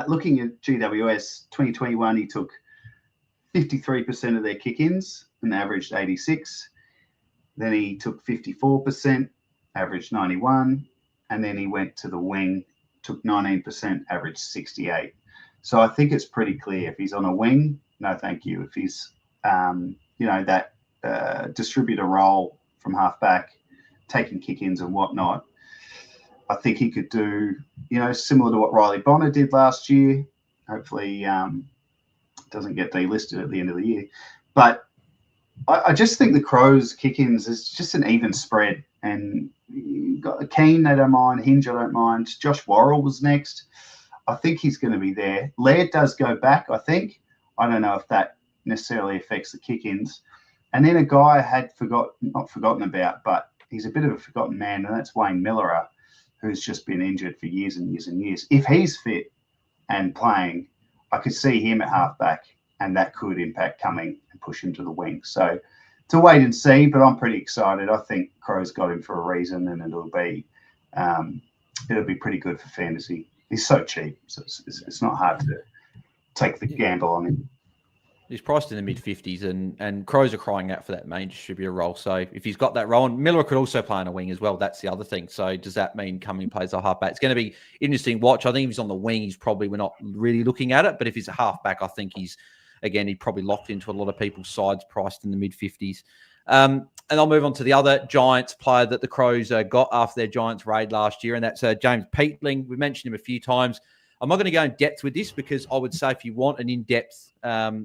looking at GWS 2021, he took 53% of their kick-ins and averaged 86. Then he took 54%, averaged 91. And then he went to the wing, took 19%, average 68. So I think it's pretty clear. If he's on a wing, no thank you. If he's, that distributor role from halfback, taking kick-ins and whatnot, I think he could do, similar to what Riley Bonner did last year. Hopefully doesn't get delisted at the end of the year. But I just think the Crows kick-ins is just an even spread. And you've got Keane, they don't mind. Hinge, I don't mind. Josh Worrell was next. I think he's going to be there. Laird does go back, I think. I don't know if that necessarily affects the kick-ins. And then a guy I had not forgotten about, but he's a bit of a forgotten man, and that's Wayne Miller, who's just been injured for years and years and years. If he's fit and playing, I could see him at halfback, and that could impact coming and push him to the wing. So to wait and see, but I'm pretty excited. I think Crow's got him for a reason, and it'll be pretty good for fantasy. He's so cheap, so it's not hard to take the gamble on him. He's priced in the mid-50s, and Crows are crying out for that main distributor role. So if he's got that role, and Miller could also play on a wing as well, that's the other thing. So does that mean Cumming plays a halfback? It's going to be interesting watch. I think if he's on the wing, we're not really looking at it. But if he's a halfback, I think he's probably locked into a lot of people's sides priced in the mid-50s. And I'll move on to the other Giants player that the Crows got after their Giants raid last year, and that's James Peatling. We mentioned him a few times. I'm not going to go in depth with this because I would say if you want an in-depth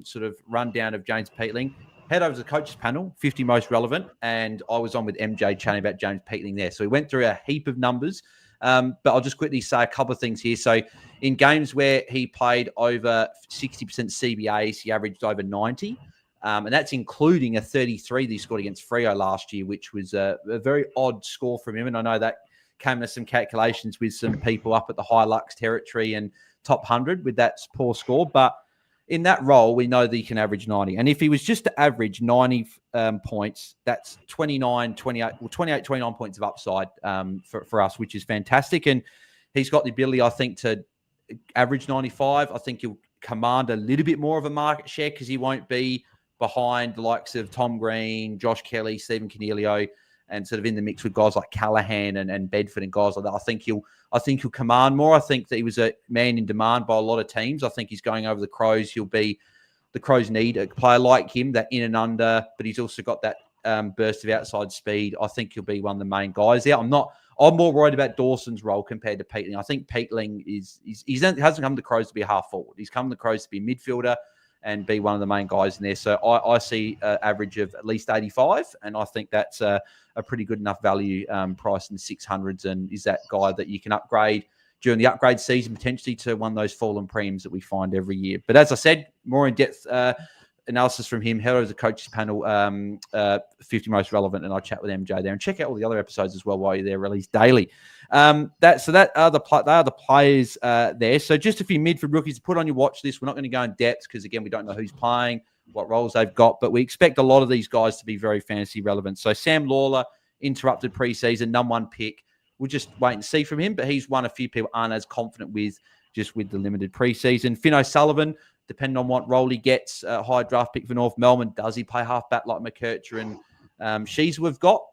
sort of rundown of James Peatling, head over to the coaches panel, 50 most relevant, and I was on with MJ chatting about James Peatling there. So we went through a heap of numbers, but I'll just quickly say a couple of things here. So in games where he played over 60% CBAs, he averaged over 90, and that's including a 33 that he scored against Freo last year, which was a very odd score from him, and I know that came to some calculations with some people up at the Hilux territory and top 100 with that poor score. But in that role, we know that he can average 90. And if he was just to average 90 points, that's 29 points of upside for us, which is fantastic. And he's got the ability, I think, to average 95. I think he'll command a little bit more of a market share because he won't be behind the likes of Tom Green, Josh Kelly, Stephen Coniglio, and sort of in the mix with guys like Callahan and Bedford and guys like that. I think he'll command more. I think that he was a man in demand by a lot of teams. I think he's going over the Crows. The Crows need a player like him, that in and under, but he's also got that burst of outside speed. I think he'll be one of the main guys there. I'm more worried about Dawson's role compared to Peatling. I think Peatling hasn't come to the Crows to be a half forward. He's come to the Crows to be a midfielder and be one of the main guys in there. So I see an average of at least 85, and I think that's a a pretty good enough value price in the 600s, and is that guy that you can upgrade during the upgrade season potentially to one of those fallen premiums that we find every year. But as I said, more in-depth analysis from him. Head over to the coaches panel, 50 most relevant, and I'll chat with MJ there. And check out all the other episodes as well while you're there, released daily. They are the players there. So just a few midfield rookies to put on your watch list. We're not going to go in depth because, again, we don't know who's playing, what roles they've got, but we expect a lot of these guys to be very fantasy relevant. So Sam Lawler, interrupted preseason, #1 pick. We'll just wait and see from him, but he's one a few people aren't as confident with just with the limited preseason. Finn O'Sullivan, depending on what role he gets, high draft pick for North Melbourne. Does he play halfback like McKercher and Shees we've got?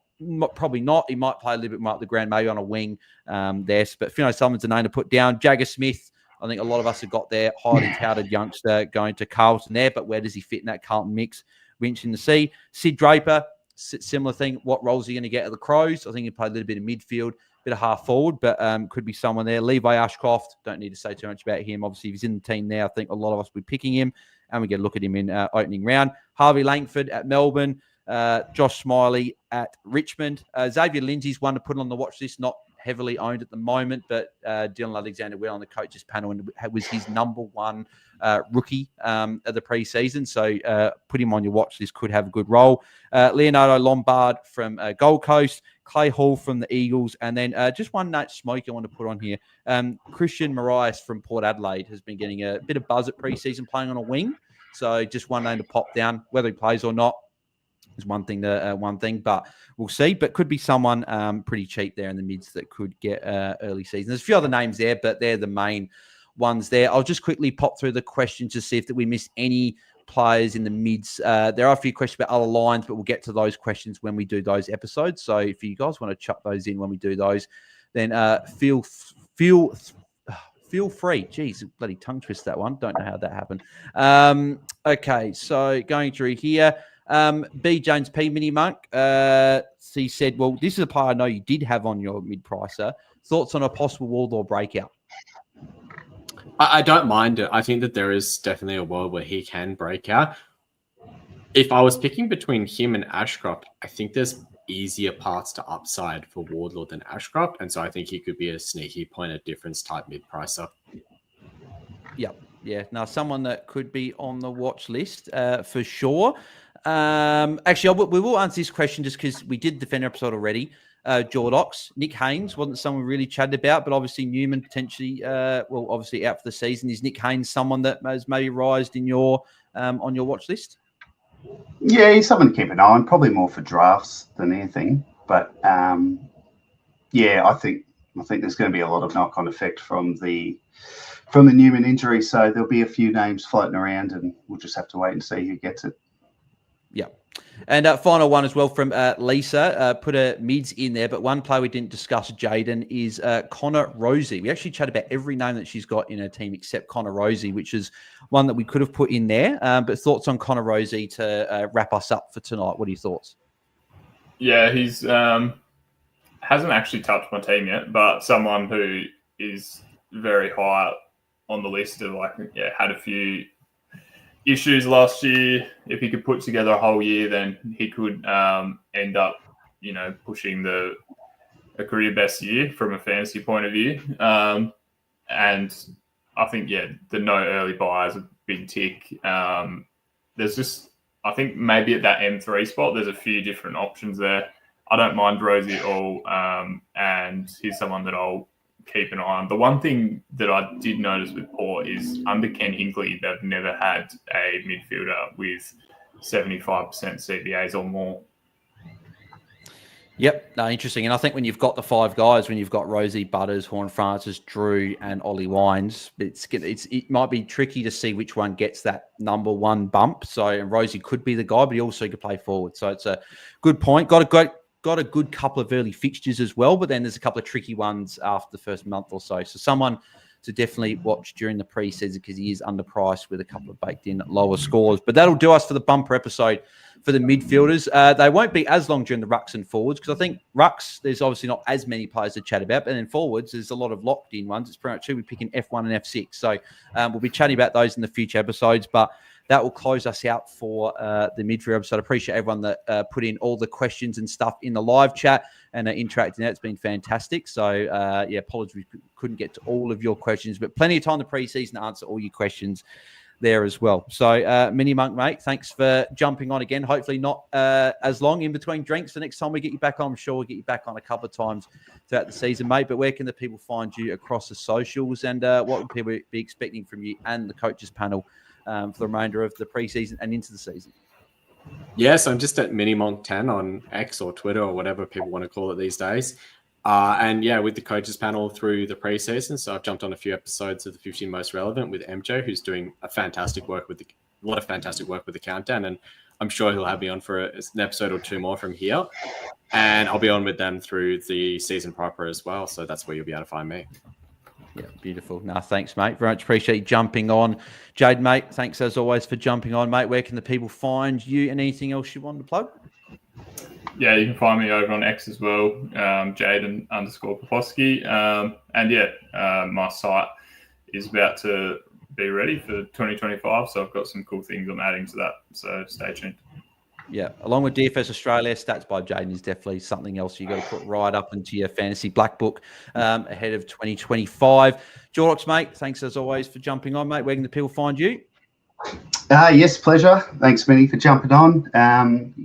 Probably not. He might play a little bit more up the ground, maybe on a wing there. But Finn O'Sullivan's a name to put down. Jagger Smith, I think a lot of us have got there. Highly touted youngster going to Carlton there, but where does he fit in that Carlton mix? We're interested to see. Sid Draper, similar thing. What roles are he going to get at the Crows? I think he played a little bit of midfield, bit of half forward, but could be someone there. Levi Ashcroft, don't need to say too much about him. Obviously, if he's in the team now, I think a lot of us will be picking him, and we get a look at him in opening round. Harvey Langford at Melbourne, Josh Smiley at Richmond. Xavier Lindsay's one to put on the watch list, not heavily owned at the moment, but Dylan Alexander went on the coaches panel and was his #1 rookie of the preseason. So put him on your watch list, could have a good role. Leonardo Lombard from Gold Coast, Clay Hall from the Eagles, and then just one note smoke I want to put on here. Christian Marias from Port Adelaide has been getting a bit of buzz at preseason playing on a wing. So just one name to pop down, whether he plays or not is one thing, but we'll see. But could be someone pretty cheap there in the mids that could get early season. There's a few other names there, but they're the main ones there. I'll just quickly pop through the questions to see if we missed any players in the mids. There are a few questions about other lines, but we'll get to those questions when we do those episodes. So if you guys want to chuck those in when we do those, then feel free. Jeez, bloody tongue twist that one. Don't know how that happened. Okay, so going through here. B. Jones P. MiniMonk. He said, well, this is a player I know you did have on your mid-pricer. Thoughts on a possible Wardlaw breakout? I don't mind it. I think that there is definitely a world where he can break out. If I was picking between him and Ashcroft, I think there's easier paths to upside for Wardlaw than Ashcroft. And so I think he could be a sneaky point of difference type mid-pricer. Yep. Yeah. Now, someone that could be on the watch list for sure. Actually, we will answer this question just because we did the Defender episode already. Jordox, Nick Haynes wasn't someone we really chatted about, but obviously Newman potentially, obviously out for the season. Is Nick Haynes someone that has maybe rised in your on your watch list? Yeah, he's someone to keep an eye on. Probably more for drafts than anything. But yeah, I think there's going to be a lot of knock-on effect from the Newman injury. So there'll be a few names floating around, and we'll just have to wait and see who gets it. Yeah. And final one as well from Lisa, put a mids in there, but one player we didn't discuss, Jaden, is Connor Rosie. We actually chat about every name that she's got in her team except Connor Rosie, which is one that we could have put in there. But thoughts on Connor Rosie to wrap us up for tonight? What are your thoughts? Yeah, he's hasn't actually touched my team yet, but someone who is very high on the list of had a few issues last year. If he could put together a whole year, then he could end up, pushing a career best year from a fantasy point of view. And I think, the no early buy is a big tick. There's just, I think maybe at that M3 spot, there's a few different options there. I don't mind Rosie at all. And he's someone that I'll keep an eye on. The one thing that I did notice with Port is under Ken Hinkley, they've never had a midfielder with 75% CBAs or more. Yep, no, interesting. And I think when you've got the five guys, when you've got Rosie, Butters, Horn Francis, Drew, and Ollie Wines, it might be tricky to see which one gets that #1 bump. So and Rosie could be the guy, but he also could play forward. So it's a good point. Got a good couple of early fixtures as well, but then there's a couple of tricky ones after the first month or so. So someone to definitely watch during the preseason because he is underpriced with a couple of baked in lower scores. But that'll do us for the bumper episode for the midfielders. They won't be as long during the rucks and forwards because I think rucks, there's obviously not as many players to chat about, but then forwards, there's a lot of locked in ones. It's pretty much we're picking F1 and F6. So we'll be chatting about those in the future episodes. But that will close us out for the midfield episode. I appreciate everyone that put in all the questions and stuff in the live chat and interacting there. It's been fantastic. So, apologies we couldn't get to all of your questions, but plenty of time in the preseason to answer all your questions there as well. So, MiniMonk, mate, thanks for jumping on again. Hopefully not as long in between drinks the next time we get you back on. I'm sure we'll get you back on a couple of times throughout the season, mate. But where can the people find you across the socials, and what would people be expecting from you and the coaches panel for the remainder of the preseason and into the season? Yeah, so I'm just at MiniMonk10 on X or Twitter or whatever people want to call it these days. And yeah, with the coaches panel through the preseason. So I've jumped on a few episodes of the 15 Most Relevant with MJ, who's doing a lot of fantastic work with the countdown. And I'm sure he'll have me on for an episode or two more from here. And I'll be on with them through the season proper as well. So that's where you'll be able to find me. Yeah, beautiful. No, thanks, mate. Very much appreciate you jumping on. Jaiden, mate, thanks as always for jumping on, mate. Where can the people find you and anything else you want to plug? Yeah, you can find me over on X as well, Jaiden_Poposky. My site is about to be ready for 2025, so I've got some cool things I'm adding to that. So stay tuned. Yeah, along with DFS Australia, Stats by Jaiden is definitely something else you got to put right up into your fantasy black book ahead of 2025. Jordox, mate, thanks as always for jumping on, mate. Where can the people find you? Yes, pleasure. Thanks, Minnie, for jumping on.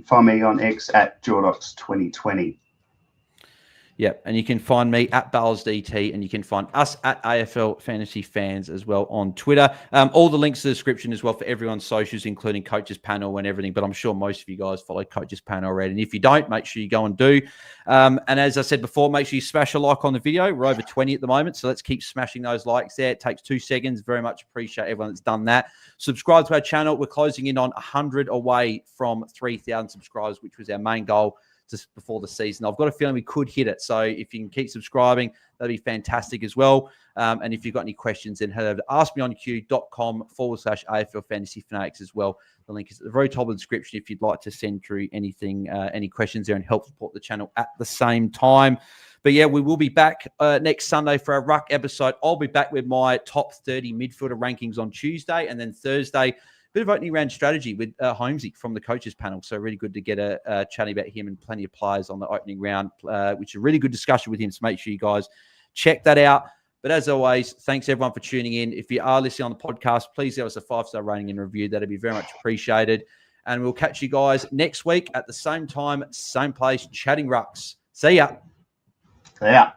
Find me on X at Jordox 2020. Yeah, and you can find me at BAILSDT, and you can find us at AFL Fantasy Fans as well on Twitter. All the links to the description as well for everyone's socials, including Coaches Panel and everything. But I'm sure most of you guys follow Coaches Panel already. And if you don't, make sure you go and do. And as I said before, make sure you smash a like on the video. We're over 20 at the moment, so let's keep smashing those likes there. It takes 2 seconds. Very much appreciate everyone that's done that. Subscribe to our channel. We're closing in on 100 away from 3,000 subscribers, which was our main goal just before the season. I've got a feeling we could hit it. So if you can keep subscribing, that'd be fantastic as well. And if you've got any questions, then head over to askmeonq.com/AFL Fantasy Fanatics as well. The link is at the very top of the description if you'd like to send through anything, any questions there and help support the channel at the same time. But yeah, we will be back next Sunday for our Ruck episode. I'll be back with my top 30 midfielder rankings on Tuesday, and then Thursday, bit of opening round strategy with Holmesy from the coaches panel. So really good to get a chatting about him and plenty of players on the opening round, which is a really good discussion with him. So make sure you guys check that out. But as always, thanks everyone for tuning in. If you are listening on the podcast, please give us a 5-star rating and review. That'd be very much appreciated. And we'll catch you guys next week at the same time, same place, chatting Rucks. See ya. Yeah.